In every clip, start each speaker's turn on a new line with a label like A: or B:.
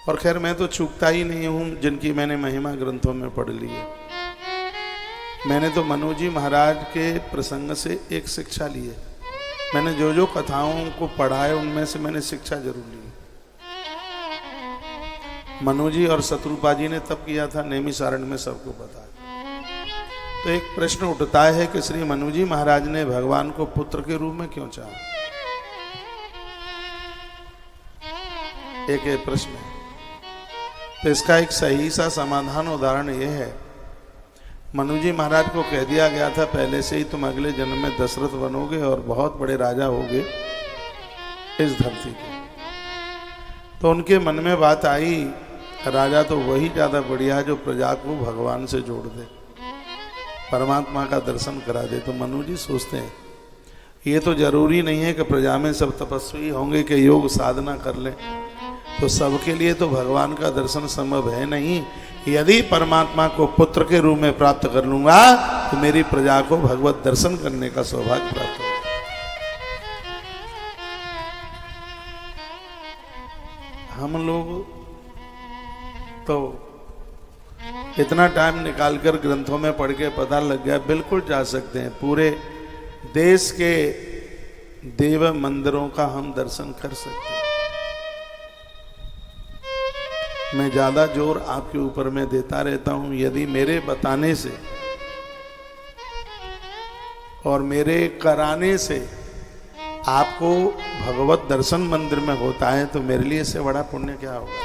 A: और खैर मैं तो चूकता ही नहीं हूँ जिनकी मैंने महिमा ग्रंथों में पढ़ ली है। मैंने तो मनु जी महाराज के प्रसंग से एक शिक्षा ली है। मैंने जो जो कथाओं को पढ़ा है उनमें से मैंने शिक्षा जरूर ली है। मनु जी और शत्रुपा जी ने तब किया था, नैमिषारण्य में सबको पता है। तो एक प्रश्न उठता है कि श्री मनु जी महाराज ने भगवान को पुत्र के रूप में क्यों चाहा? एक प्रश्न है। तो इसका एक सही सा समाधान उदाहरण यह है, मनु जी महाराज को कह दिया गया था पहले से ही तुम अगले जन्म में दशरथ बनोगे और बहुत बड़े राजा होगे इस धरती के। तो उनके मन में बात आई, राजा तो वही ज्यादा बढ़िया है जो प्रजा को भगवान से जोड़ दे, परमात्मा का दर्शन करा दे। तो मनु जी सोचते हैं ये तो जरूरी नहीं है कि प्रजा में सब तपस्वी होंगे कि योग साधना कर लें, तो सबके लिए तो भगवान का दर्शन संभव है नहीं। यदि परमात्मा को पुत्र के रूप में प्राप्त कर लूंगा तो मेरी प्रजा को भगवत दर्शन करने का सौभाग्य प्राप्त होगा। हम लोग तो इतना टाइम निकालकर ग्रंथों में पढ़ के पता लग गया, बिल्कुल जा सकते हैं। पूरे देश के देव मंदिरों का हम दर्शन कर सकते हैं। मैं ज्यादा जोर आपके ऊपर में देता रहता हूं, यदि मेरे बताने से और मेरे कराने से आपको भगवत दर्शन मंदिर में होता है तो मेरे लिए इससे बड़ा पुण्य क्या होगा।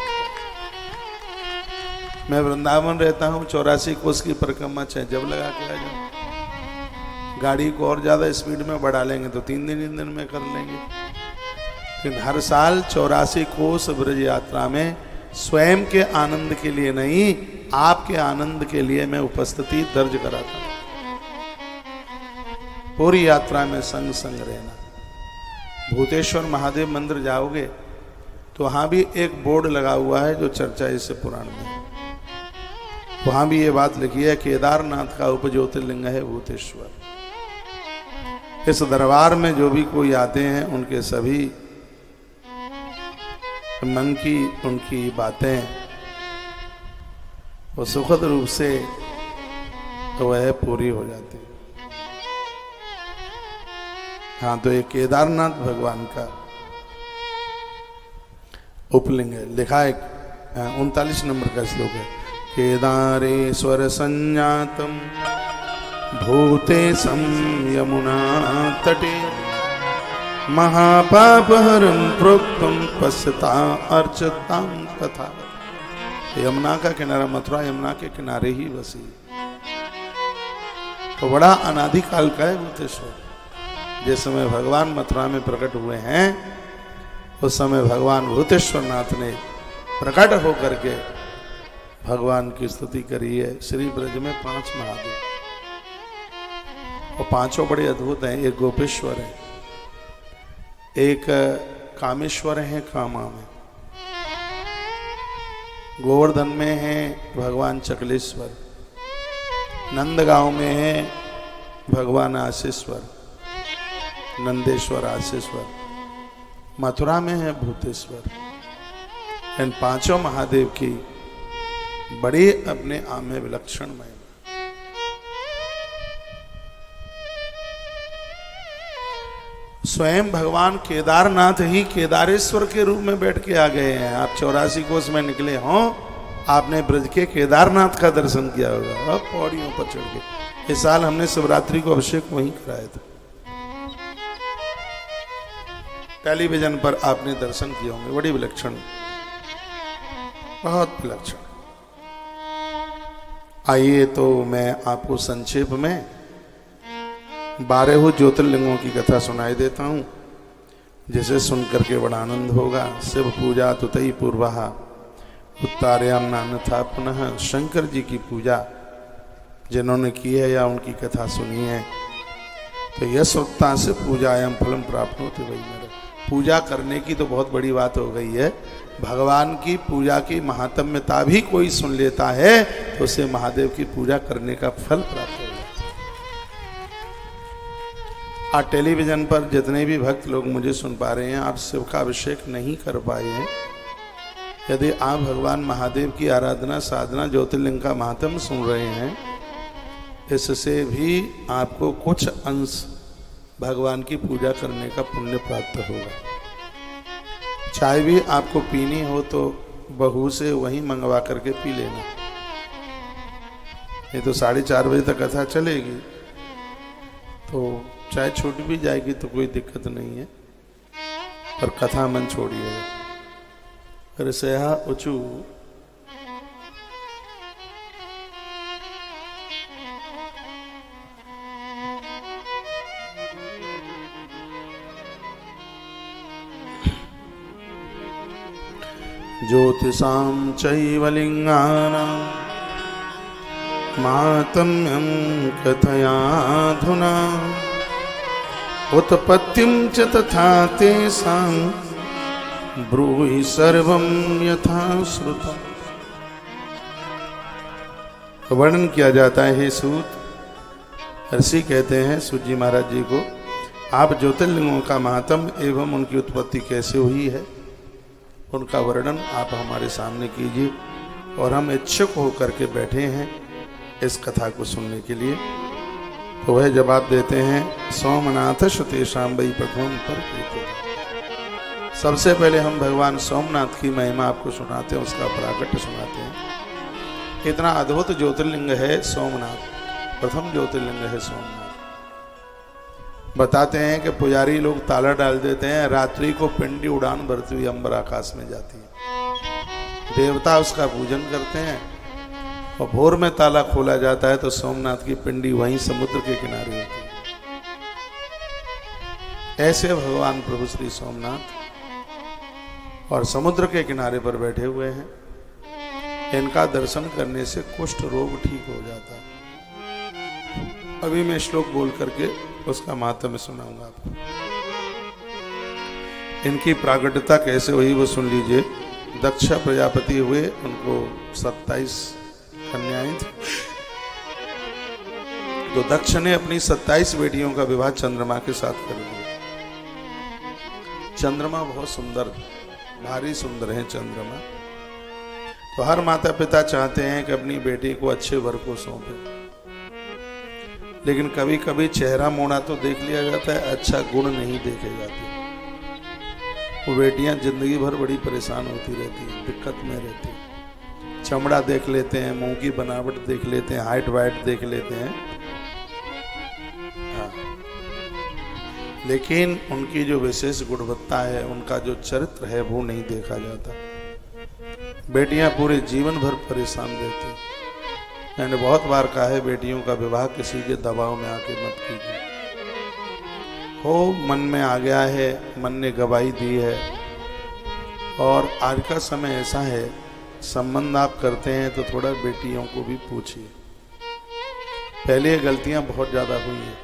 A: मैं वृंदावन रहता हूं, 84 कोस की परिक्रमा जब लगा के आ जाऊं। गाड़ी को और ज्यादा स्पीड में बढ़ा लेंगे तो 3 दिन में कर लेंगे। लेकिन हर साल 84 कोस ब्रज यात्रा में स्वयं के आनंद के लिए नहीं, आपके आनंद के लिए मैं उपस्थिति दर्ज कराता हूं। पूरी यात्रा में संग संग रहना। भूतेश्वर महादेव मंदिर जाओगे तो वहां भी एक बोर्ड लगा हुआ है जो चर्चा इससे पुराण में है। वहां भी ये बात लिखी है, केदारनाथ का उपज्योतिर्लिंग है भूतेश्वर। इस दरबार में जो भी कोई आते हैं उनके सभी मन की उनकी बातें वो सुखद रूप से तो वह पूरी हो जाती है। हाँ, तो ये केदारनाथ भगवान का उपलिंग है। लिखा है 39 नंबर का श्लोक है, केदारेश्वर संजातम भूतेशं यमुना तटे महापापहरं प्रोक्तम पश्यता अर्चतां तथा। यमुना का किनारा, मथुरा यमुना के किनारे ही बसी, तो बड़ा अनादिकाल का है भूतेश्वर। जिस समय भगवान मथुरा में प्रकट हुए हैं उस समय भगवान भूतेश्वर नाथ ने प्रकट होकर के भगवान की स्तुति करी है। श्री ब्रज में 5 महादेव और 5 बड़े अद्भुत हैं। एक गोपेश्वर है, एक कामेश्वर है कामा में, गोवर्धन में है भगवान चकलेश्वर, नंदगांव में है भगवान आशीश्वर, नंदेश्वर आशीश्वर, मथुरा में है भूतेश्वर। इन 5 महादेव की बड़ी अपने आप में विलक्षण महिमा। स्वयं भगवान केदारनाथ ही केदारेश्वर के रूप में बैठ के आ गए हैं। आप 84 कोस में निकले हों, आपने ब्रज के केदारनाथ का दर्शन किया होगा, अब पौड़ियों पर चढ़ के। इस साल हमने शिवरात्रि को अभिषेक वहीं कराया था। टेलीविजन पर आपने दर्शन किए होंगे, बड़ी विलक्षण, बहुत विलक्षण। आइए तो मैं आपको संक्षेप में 12 ज्योतिर्लिंगों की कथा सुनाई देता हूँ, जिसे सुनकर के बड़ा आनंद होगा। शिव पूजा तुतई पूर्वा उत्तार्याम नान्यथा पुनः। शंकर जी की पूजा जिन्होंने की है या उनकी कथा सुनी है तो यशोक्ता से पूजायाम फलम प्राप्त होते वही मेरे। पूजा करने की तो बहुत बड़ी बात हो गई है। भगवान की पूजा की महात्म्यता भी कोई सुन लेता है तो उसे महादेव की पूजा करने का फल प्राप्त हो जाता है। आज टेलीविजन पर जितने भी भक्त लोग मुझे सुन पा रहे हैं, आप शिव का अभिषेक नहीं कर पाए हैं, यदि आप भगवान महादेव की आराधना साधना ज्योतिर्लिंग का महात्म्य सुन रहे हैं, इससे भी आपको कुछ अंश भगवान की पूजा करने का पुण्य प्राप्त होगा। चाय भी आपको पीनी हो तो बहू से वहीं मंगवा करके पी लेना, नहीं तो 4:30 बजे तक कथा चलेगी, तो चाय छूट भी जाएगी तो कोई दिक्कत नहीं है, पर कथा मन छोड़िएगा। फिर सेहा उचू ज्योतिषां चैव लिंगानां माहात्म्यं कथयाधुना उत्पत्तिं च तथा तेषां ब्रूहि सर्वं यथा श्रुतम्। वर्णन किया जाता है, हे सूत। ऋषि कहते हैं सूत जी महाराज जी को, आप ज्योतिर्लिंगों का महात्म्य एवं उनकी उत्पत्ति कैसे हुई है, उनका वर्णन आप हमारे सामने कीजिए। और हम इच्छुक होकर के बैठे हैं इस कथा को सुनने के लिए। तो वह जवाब देते हैं, सोमनाथ श्रुतेषां वै प्रथमं परम। सबसे पहले हम भगवान सोमनाथ की महिमा आपको सुनाते हैं, उसका प्राकट्य सुनाते हैं। इतना अद्भुत ज्योतिर्लिंग है सोमनाथ, प्रथम ज्योतिर्लिंग है सोमनाथ। बताते हैं कि पुजारी लोग ताला डाल देते हैं, रात्रि को पिंडी उड़ान भरती हुई अंबर आकाश में जाती है, देवता उसका पूजन करते हैं, और भोर में ताला खोला जाता है तो सोमनाथ की पिंडी वहीं समुद्र के किनारे होती है। ऐसे भगवान प्रभु श्री सोमनाथ और समुद्र के किनारे पर बैठे हुए हैं। इनका दर्शन करने से कुष्ठ रोग ठीक हो जाता है। अभी मैं श्लोक बोल करके उसका महात्म्य सुनाऊंगा आपको। इनकी प्रागट्यता कैसे हुई वो सुन लीजिए। दक्ष प्रजापति हुए, उनको 27 कन्याएं थी। तो दक्ष ने अपनी 27 बेटियों का विवाह चंद्रमा के साथ कर दिया। चंद्रमा बहुत सुंदर, भारी सुंदर है चंद्रमा। तो हर माता पिता चाहते हैं कि अपनी बेटी को अच्छे वर को सौंपे, लेकिन कभी कभी चेहरा मोड़ा तो देख लिया जाता है, अच्छा गुण नहीं देखे जाते। वो बेटियां जिंदगी भर बड़ी परेशान होती रहती हैं, दिक्कत में रहती हैं। चमड़ा देख लेते हैं, मुंह की बनावट देख लेते हैं, हाइट वाइट देख लेते हैं, हाँ। लेकिन उनकी जो विशेष गुणवत्ता है, उनका जो चरित्र है, वो नहीं देखा जाता। बेटियां पूरे जीवन भर परेशान रहती हैं। मैंने बहुत बार कहा है, बेटियों का विवाह किसी के दबाव में आके मत कीजिए। हो मन में आ गया है, मन ने गवाही दी है, और आज का समय ऐसा है, संबंध आप करते हैं तो थोड़ा बेटियों को भी पूछिए। पहले ये गलतियां बहुत ज़्यादा हुई हैं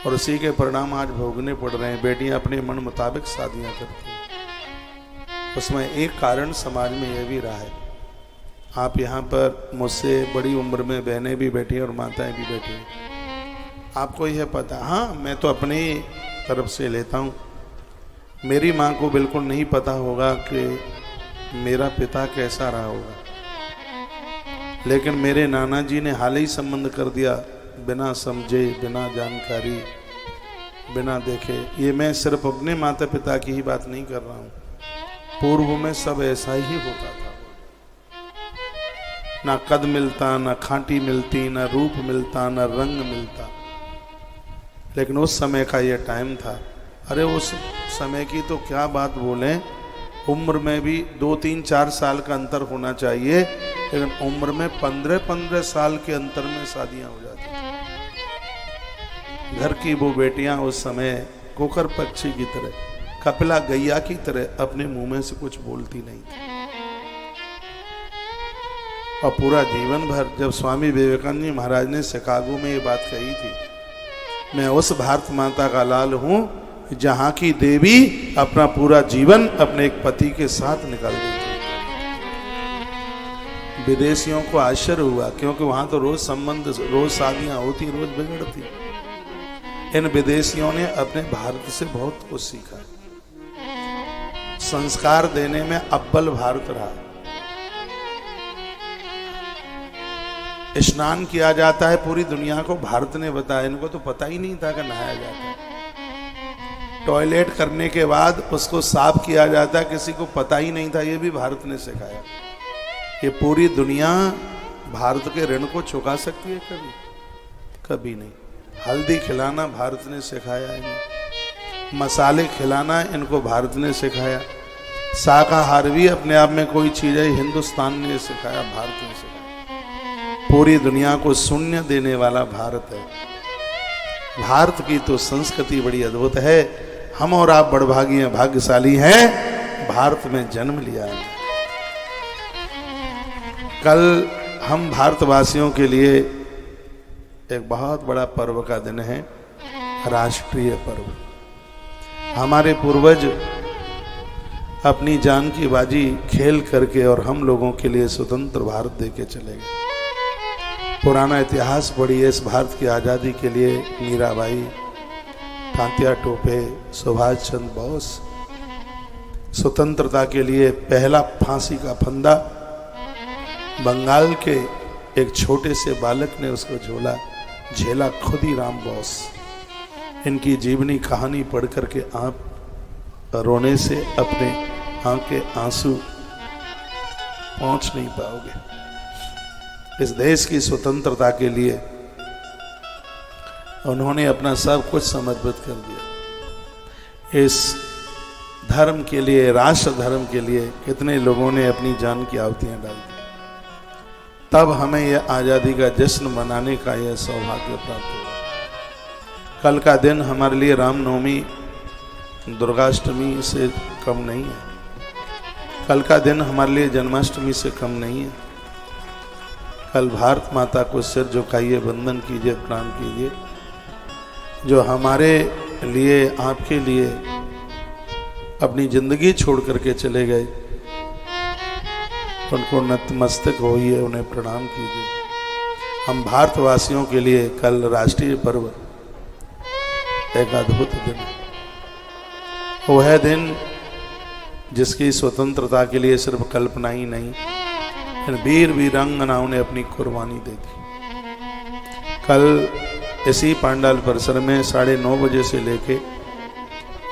A: और उसी के परिणाम आज भोगने पड़ रहे हैं। बेटियां अपने मन मुताबिक शादियां करती हैं। उसमें एक कारण समाज में यह भी रहा है। आप यहाँ पर मुझसे बड़ी उम्र में बहनें भी बैठी हैं और माताएं भी बैठी हैं। आपको यह पता, हाँ मैं तो अपनी तरफ से लेता हूँ, मेरी माँ को बिल्कुल नहीं पता होगा कि मेरा पिता कैसा रहा होगा, लेकिन मेरे नाना जी ने हाल ही संबंध कर दिया, बिना समझे, बिना जानकारी, बिना देखे। ये मैं सिर्फ अपने माता पिता की ही बात नहीं कर रहा हूँ, पूर्व में सब ऐसा ही होता था। ना कद मिलता, ना खांटी मिलती, ना रूप मिलता, ना रंग मिलता, लेकिन उस समय का ये टाइम था। अरे उस समय की तो क्या बात बोलें, उम्र में भी 2, 3, 4 साल का अंतर होना चाहिए, लेकिन उम्र में 15-15 साल के अंतर में शादियां हो जाती। घर की वो बेटियां उस समय कुकर पक्षी की तरह, कपिला गैया की तरह अपने मुंह में से कुछ बोलती नहीं थी। और पूरा जीवन भर, जब स्वामी विवेकानंद जी महाराज ने शिकागो में ये बात कही थी, मैं उस भारत माता का लाल हूं जहां की देवी अपना पूरा जीवन अपने एक पति के साथ निकाल दी थी। विदेशियों को आश्चर्य हुआ, क्योंकि वहां तो रोज संबंध, रोज शादियां होती, रोज बिगड़ती। इन विदेशियों ने अपने भारत से बहुत कुछ सीखा। संस्कार देने में अव्वल भारत रहा। स्नान किया जाता है पूरी दुनिया को भारत ने बताया, इनको तो पता ही नहीं था कि नहाया जाता है। टॉयलेट करने के बाद उसको साफ किया जाता है, किसी को पता ही नहीं था, ये भी भारत ने सिखाया। ये पूरी दुनिया भारत के ऋण को चुका सकती है कभी? कभी नहीं। हल्दी खिलाना भारत ने सिखाया इन्हें, मसाले खिलाना इनको भारत ने सिखाया, शाकाहार भी अपने आप में कोई चीज है, हिंदुस्तान ने सिखाया, भारत ने सिखाया। पूरी दुनिया को शून्य देने वाला भारत है। भारत की तो संस्कृति बड़ी अद्भुत है। हम और आप बड़भागी हैं, भाग्यशाली हैं, भारत में जन्म लिया है। कल हम भारतवासियों के लिए एक बहुत बड़ा पर्व का दिन है, राष्ट्रीय पर्व। हमारे पूर्वज अपनी जान की बाजी खेल करके और हम लोगों के लिए स्वतंत्र भारत देके चले गए। पुराना इतिहास पढ़िए इस भारत की आज़ादी के लिए। मीराबाई, तांत्या टोपे, सुभाष चंद्र बोस, स्वतंत्रता के लिए पहला फांसी का फंदा बंगाल के एक छोटे से बालक ने उसको झेला खुद ही राम बोस। इनकी जीवनी कहानी पढ़ करके आप रोने से अपने आंख के आंसू पहुंच नहीं पाओगे। इस देश की स्वतंत्रता के लिए उन्होंने अपना सब कुछ समर्पित कर दिया। इस धर्म के लिए, राष्ट्र धर्म के लिए कितने लोगों ने अपनी जान की आहुतियां डाल दी। तब हमें यह आज़ादी का जश्न मनाने का यह सौभाग्य प्राप्त हुआ। कल का दिन हमारे लिए रामनवमी, दुर्गाष्टमी से कम नहीं है। कल का दिन हमारे लिए जन्माष्टमी से कम नहीं है। कल भारत माता को सिर झुकाइए, वंदन कीजिए, प्रणाम कीजिए, जो हमारे लिए, आपके लिए अपनी जिंदगी छोड़ करके चले गए। उनको नतमस्तक होइए, उन्हें प्रणाम कीजिए। हम भारतवासियों के लिए कल राष्ट्रीय पर्व एक अद्भुत दिन है। वह दिन जिसकी स्वतंत्रता के लिए सिर्फ कल्पना ही नहीं, वीर वीरांगनाओं ने अपनी कुर्बानी दे दी। कल इसी पंडाल परिसर में 9:30 बजे से लेके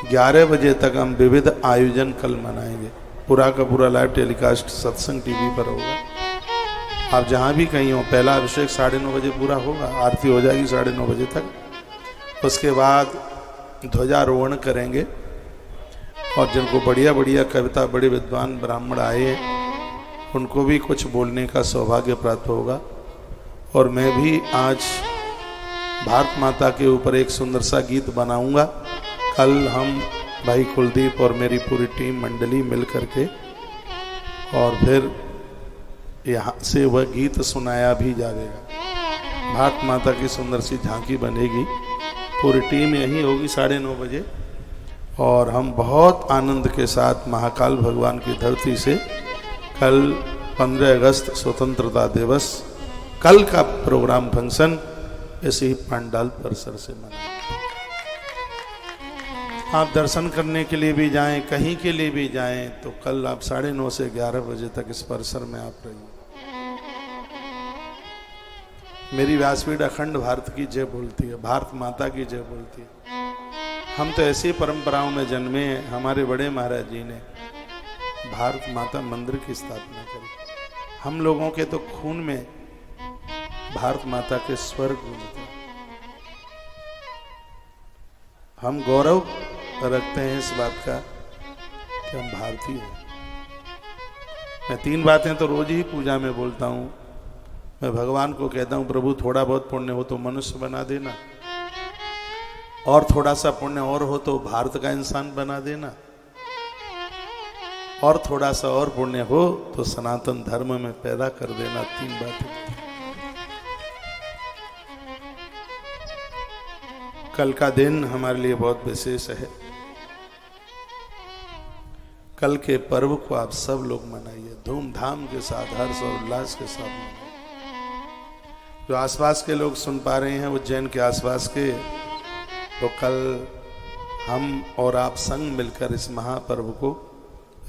A: 11 बजे तक हम विविध आयोजन कल मनाएंगे। पूरा का पूरा लाइव टेलीकास्ट सत्संग टीवी पर होगा। आप जहाँ भी कहीं हो, पहला अभिषेक 9:30 बजे पूरा होगा, आरती हो जाएगी 9:30 बजे तक। उसके बाद ध्वजारोहण करेंगे और जिनको बढ़िया बढ़िया कविता, बड़े विद्वान ब्राह्मण आए उनको भी कुछ बोलने का सौभाग्य प्राप्त होगा। और मैं भी आज भारत माता के ऊपर एक सुंदर सा गीत बनाऊंगा। कल हम भाई कुलदीप और मेरी पूरी टीम मंडली मिल करके और फिर यहाँ से वह गीत सुनाया भी जाएगा। भारत माता की सुंदर सी झांकी बनेगी, पूरी टीम यहीं होगी 9:30 बजे। और हम बहुत आनंद के साथ महाकाल भगवान की धरती से कल 15 अगस्त स्वतंत्रता दिवस, कल का प्रोग्राम फंक्शन इसी पंडाल परिसर से मनाएंगे। आप दर्शन करने के लिए भी जाएं, कहीं के लिए भी जाएं, तो कल आप 9:30 से 11 बजे तक इस परिसर में आप रहिए। मेरी व्यासपीठ अखंड भारत की जय बोलती है, भारत माता की जय बोलती है। हम तो ऐसी परंपराओं में जन्मे हैं। हमारे बड़े महाराज जी ने भारत माता मंदिर की स्थापना करी। हम लोगों के तो खून में भारत माता के स्वर गूंजते हैं। हम गौरव रखते हैं इस बात का कि हम भारतीय हैं। मैं 3 बातें तो रोज ही पूजा में बोलता हूँ। मैं भगवान को कहता हूँ, प्रभु थोड़ा बहुत पुण्य हो तो मनुष्य बना देना, और थोड़ा सा पुण्य और हो तो भारत का इंसान बना देना, और थोड़ा सा और पुण्य हो तो सनातन धर्म में पैदा कर देना। 3 बातें। कल का दिन हमारे लिए बहुत विशेष है। कल के पर्व को आप सब लोग मनाइए, धूमधाम के साथ, हर्ष और उल्लास के साथ मनाइए। जो आसपास के लोग सुन पा रहे हैं, उज्जैन के आसपास के, तो कल हम और आप संग मिलकर इस महापर्व को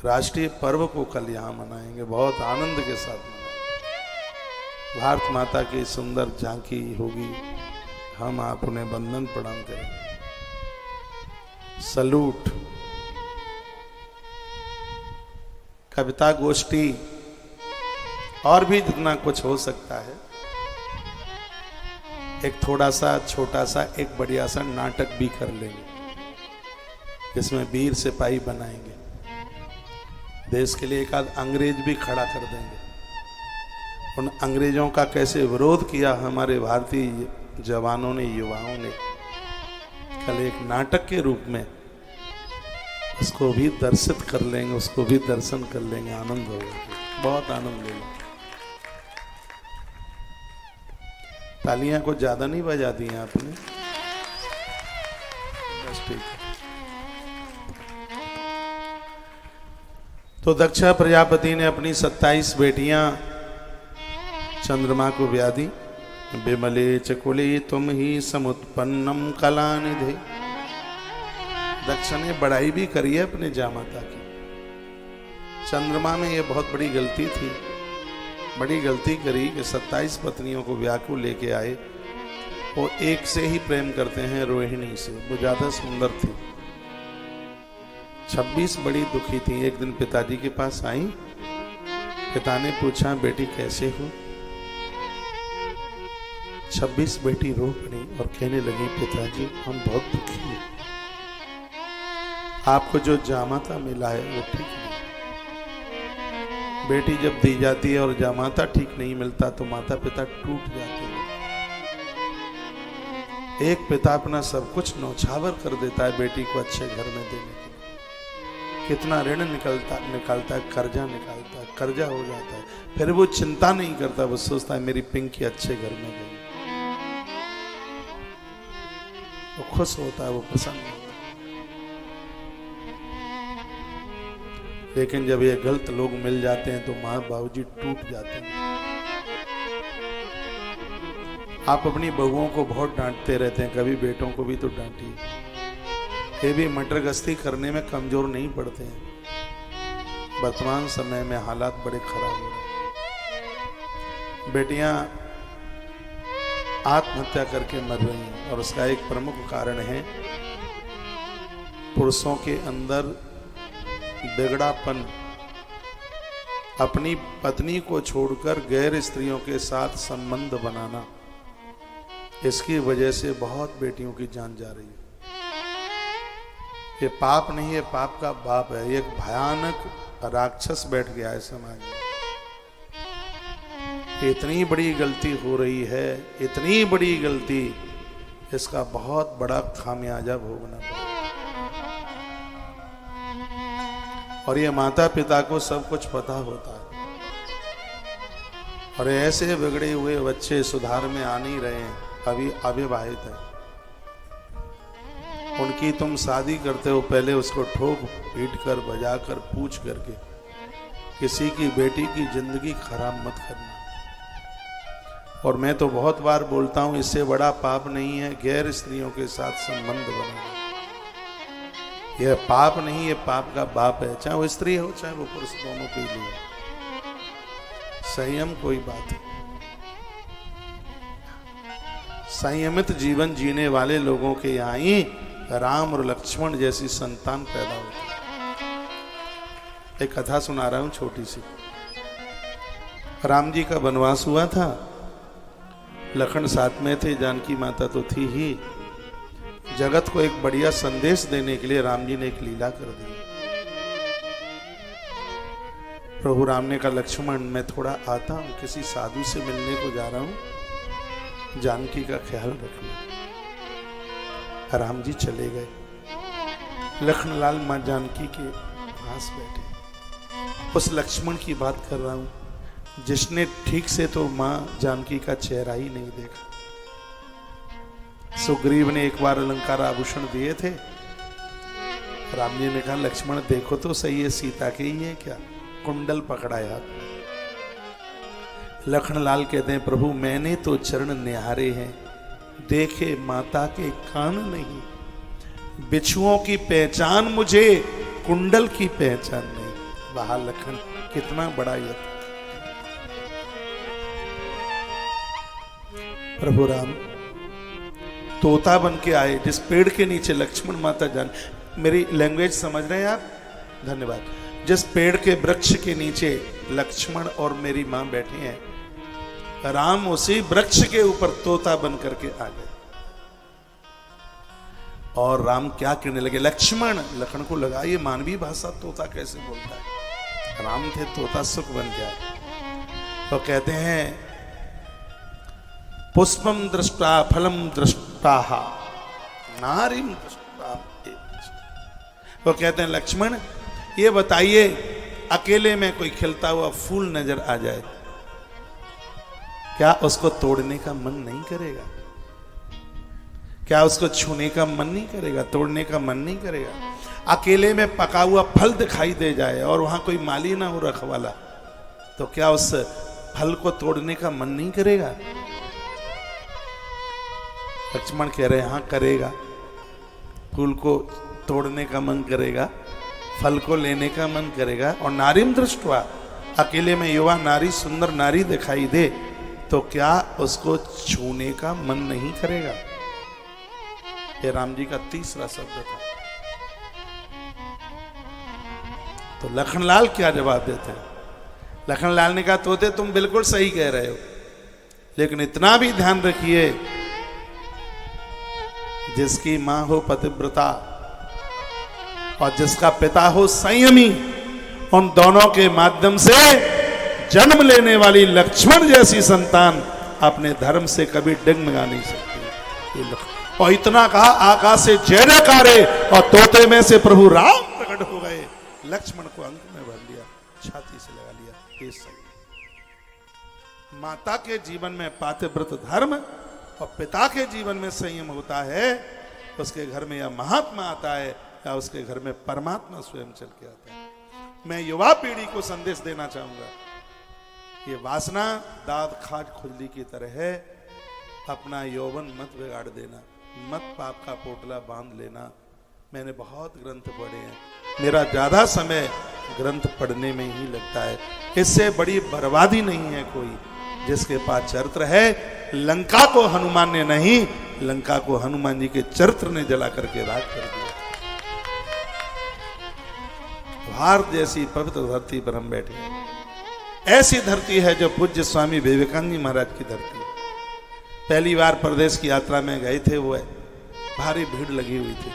A: राष्ट्रीय पर्व को कल यहाँ मनाएंगे, बहुत आनंद के साथ मनाएंगे। भारत माता की सुंदर झांकी होगी, हम आप उन्हें वंदन प्रणाम करेंगे, सलूट। कविता गोष्ठी और भी जितना कुछ हो सकता है, एक थोड़ा सा छोटा सा एक बढ़िया सा नाटक भी कर लेंगे, जिसमें वीर सिपाही बनाएंगे, देश के लिए एक आध अंग्रेज भी खड़ा कर देंगे। उन अंग्रेजों का कैसे विरोध किया हमारे भारतीय जवानों ने, युवाओं ने, कल एक नाटक के रूप में उसको भी दर्शित कर लेंगे, उसको भी दर्शन कर लेंगे, आनंद होगा, बहुत आनंद लेंगे। तालियां को ज्यादा नहीं बजा दी हैं आपने, बस ठीक है। तो दक्षा प्रजापति ने अपनी 27 बेटियां चंद्रमा को ब्याह दी। विमले चकुले तुम ही समुत्पन्नम कलानिधे। दक्ष ने बड़ाई भी करी है अपने जामाता की। चंद्रमा में ये बहुत बड़ी गलती थी, बड़ी गलती करी कि 27 पत्नियों को ब्याह को लेके आए। वो एक से ही प्रेम करते हैं, रोहिणी से, वो ज्यादा सुंदर थी। 26 बड़ी दुखी थी। एक दिन पिताजी के पास आई, पिता ने पूछा बेटी कैसे हो? 26 बेटी रो पड़ी और कहने लगी पिताजी हम बहुत दुखी हैं, आपको जो जामाता मिला है वो ठीक नहीं। बेटी जब दी जाती है और जामाता ठीक नहीं मिलता तो माता पिता टूट जाते हैं। एक पिता अपना सब कुछ न्यौछावर कर देता है बेटी को अच्छे घर में देने के लिए। कितना ऋण निकलता है, कर्जा निकालता है, कर्जा हो जाता है, फिर वो चिंता नहीं करता, वो सोचता है मेरी पिंकी अच्छे घर में गई, वो खुश होता है, वो पसंद होता है। लेकिन जब ये गलत लोग मिल जाते हैं तो माँ बाबूजी टूट जाते हैं। आप अपनी बहुओं को बहुत डांटते रहते हैं, कभी बेटों को भी तो डांटिए, ये भी मटर गश्ती करने में कमजोर नहीं पड़ते हैं। वर्तमान समय में हालात बड़े खराब हो रहे हैं, बेटियां आत्महत्या करके मर रही हैं और उसका एक प्रमुख कारण है पुरुषों के अंदर बिगड़ापन, अपनी पत्नी को छोड़कर गैर स्त्रियों के साथ संबंध बनाना। इसकी वजह से बहुत बेटियों की जान जा रही है। ये पाप नहीं है, पाप का बाप है, ये एक भयानक राक्षस बैठ गया है समाज में। इतनी बड़ी गलती हो रही है, इतनी बड़ी गलती, इसका बहुत बड़ा खामियाजा भोगना पड़ेगा। और ये माता पिता को सब कुछ पता होता है, और ऐसे बिगड़े हुए बच्चे सुधार में आ नहीं रहे हैं, अभी अविवाहित है। उनकी तुम शादी करते हो, पहले उसको ठोक पीट कर, बजा कर, पूछ करके, किसी की बेटी की जिंदगी खराब मत करना। और मैं तो बहुत बार बोलता हूं, इससे बड़ा पाप नहीं है गैर स्त्रियों के साथ संबंध बनाना। यह पाप नहीं, यह पाप का बाप है, चाहे वो स्त्री हो चाहे वो पुरुष, दोनों के लिए संयम कोई बात है। संयमित जीवन जीने वाले लोगों के यहाँ ही राम और लक्ष्मण जैसी संतान पैदा होती है। एक कथा सुना रहा हूं छोटी सी। राम जी का वनवास हुआ था, लखन साथ में थे, जानकी माता तो थी ही। जगत को एक बढ़िया संदेश देने के लिए राम जी ने एक लीला कर दी। प्रभु राम ने कहा लक्ष्मण मैं थोड़ा आता हूं, किसी साधु से मिलने को जा रहा हूं, जानकी का ख्याल रखना। राम जी चले गए। लखनलाल मां जानकी के पास बैठे। उस लक्ष्मण की बात कर रहा हूं जिसने ठीक से तो मां जानकी का चेहरा ही नहीं देखा। सुग्रीव ने एक बार अलंकार आभूषण दिए थे, राम जी ने कहा लक्ष्मण देखो तो सही है, सीता के ही है क्या? कुंडल पकड़ा है हाथ में। लखनलाल कहते हैं प्रभु मैंने तो चरण निहारे हैं, देखे माता के कान नहीं। बिच्छुओं की पहचान मुझे, कुंडल की पहचान नहीं। वाह लखन, कितना बड़ा यत्न। प्रभु राम तोता बन के आए जिस पेड़ के नीचे लक्ष्मण माता जान, मेरी लैंग्वेज समझ रहे हैं आप, धन्यवाद। जिस पेड़ के वृक्ष के नीचे लक्ष्मण और मेरी मां बैठी हैं, राम उसी वृक्ष के ऊपर तोता बन करके आ गए। और राम क्या कहने लगे, लक्ष्मण, लखन को लगा ये मानवीय भाषा तोता कैसे बोलता है। राम थे तोता सुख बन गया। तो कहते हैं पुष्पम दृष्टा फलम दृष्टा नारीम दृष्टा। वो कहते हैं लक्ष्मण ये बताइए, अकेले में कोई खिलता हुआ फूल नजर आ जाए, क्या उसको तोड़ने का मन नहीं करेगा? क्या उसको छूने का मन नहीं करेगा? तोड़ने का मन नहीं करेगा? अकेले में पका हुआ फल दिखाई दे जाए और वहां कोई माली ना हो रखवाला, तो क्या उस फल को तोड़ने का मन नहीं करेगा? लक्ष्मण कह रहे हैं हाँ करेगा, फूल को तोड़ने का मन करेगा, फल को लेने का मन करेगा। और नारीम दृष्टवा, अकेले में युवा नारी, सुंदर नारी दिखाई दे तो क्या उसको छूने का मन नहीं करेगा? ये राम जी का तीसरा शब्द था। तो लखनलाल क्या जवाब देते हैं? लखनलाल ने कहा तोते तुम बिल्कुल सही कह रहे हो, लेकिन इतना भी ध्यान रखिए, जिसकी मां हो पतिव्रता और जिसका पिता हो संयमी, उन दोनों के माध्यम से जन्म लेने वाली लक्ष्मण जैसी संतान अपने धर्म से कभी डगमगा नहीं सकती। और इतना कहा आकाश से जय जयकारे और तोते में से प्रभु राम प्रकट हो गए। लक्ष्मण को अंक में भर लिया, छाती से लगा लिया। ये सही माता के जीवन में पातिव्रत धर्म और पिता के जीवन में संयम होता है, उसके घर में या महात्मा आता है या उसके घर में परमात्मा स्वयं चल के आता है। मैं युवा पीढ़ी को संदेश देना चाहूंगा, ये वासना दाद खाज खुजली की तरह है, अपना यौवन मत बिगाड़ देना, मत पाप का पोटला बांध लेना। मैंने बहुत ग्रंथ पढ़े हैं, मेरा ज्यादा समय ग्रंथ पढ़ने में ही लगता है। इससे बड़ी बर्बादी नहीं है कोई, जिसके पास चरित्र है। लंका को हनुमान ने नहीं, लंका को हनुमान जी के चरित्र ने जला करके राख कर दिया। भारत जैसी पवित्र धरती पर हम बैठे हैं, ऐसी धरती है जो पूज्य स्वामी विवेकानंद जी महाराज की धरती है। पहली बार प्रदेश की यात्रा में गए थे, वो भारी भीड़ लगी हुई थी।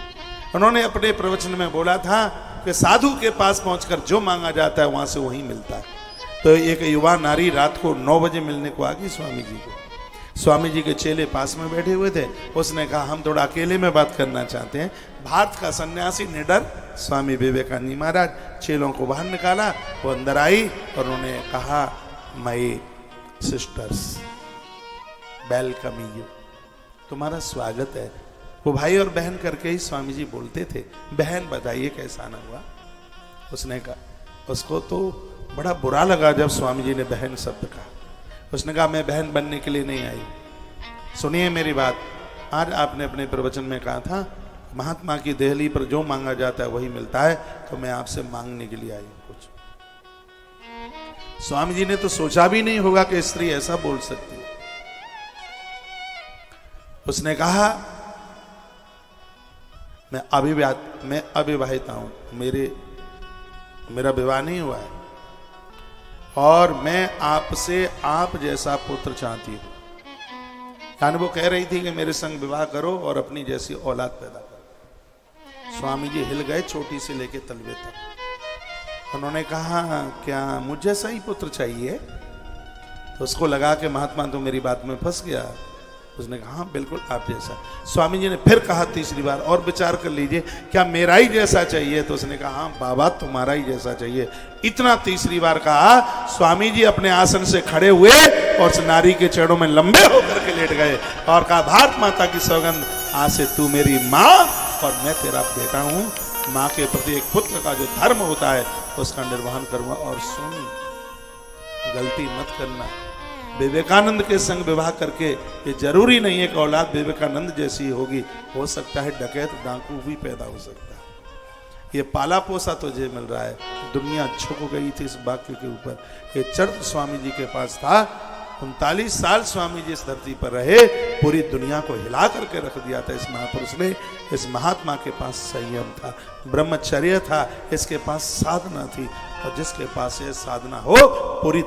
A: उन्होंने अपने प्रवचन में बोला था कि साधु के पास पहुंचकर जो मांगा जाता है वहां से वही मिलता है। तो एक युवा नारी रात को 9 बजे मिलने को आ गई स्वामी जी को। स्वामी जी के चेले पास में बैठे हुए थे। उसने कहा हम थोड़ा अकेले में बात करना चाहते हैं। भारत का सन्यासी निडर स्वामी विवेकानंद जी महाराज चेलों को बाहर निकाला, वो अंदर आई और उन्होंने कहा माय सिस्टर्स वेलकम यू, तुम्हारा स्वागत है। वो भाई और बहन करके ही स्वामी जी बोलते थे। बहन बताइए कैसा ना हुआ? उसने कहा, उसको तो बड़ा बुरा लगा जब स्वामी जी ने बहन शब्द कहा। उसने कहा मैं बहन बनने के लिए नहीं आई। सुनिए मेरी बात, आज आपने अपने प्रवचन में कहा था महात्मा की देहली पर जो मांगा जाता है वही मिलता है, तो मैं आपसे मांगने के लिए आई हूं कुछ। स्वामी जी ने तो सोचा भी नहीं होगा कि स्त्री ऐसा बोल सकती है। उसने कहा मैं अविवाहिता हूं, मेरा विवाह नहीं हुआ है और मैं आपसे आप जैसा पुत्र चाहती हूं। यानी वो कह रही थी कि मेरे संग विवाह करो और अपनी जैसी औलाद पैदा करो। स्वामी जी हिल गए चोटी से लेके तलवे तक। उन्होंने कहा क्या मुझ जैसा ही पुत्र चाहिए? तो उसको लगा कि महात्मा तो मेरी बात में फंस गया। उसने कहा हाँ बिल्कुल आप जैसा। स्वामी जी ने फिर कहा तीसरी बार और विचार कर लीजिए क्या मेरा ही जैसा चाहिए? तो उसने कहा हाँ बाबा तुम्हारा ही जैसा चाहिए। इतना तीसरी बार कहा, स्वामी जी अपने आसन से खड़े हुए और उस नारी के चरणों में लंबे होकर के लेट गए और कहा भारत माता की सौगंध, आज से तू मेरी माँ और मैं तेरा बेटा हूँ। माँ के प्रति एक पुत्र का जो धर्म होता है उसका निर्वहन करूंगा। और सुन, गलती मत करना, विवेकानंद के संग विवाह करके ये जरूरी नहीं है कि औलाद विवेकानंद जैसी होगी। हो सकता है डकैत डाकू भी पैदा हो सकता है। ये पाला पोसा तुझे मिल रहा है। दुनिया झुक गई थी इस वाक्य के ऊपर। ये चरित्र स्वामी जी के पास था। 39 साल स्वामी जी इस धरती पर रहे, पूरी दुनिया को हिला करके रख दिया था इस महापुरुष ने। इस महात्मा के पास संयम था, ब्रह्मचर्य था, इसके पास साधना थी। और जिसके पास ये साधना हो, पूरी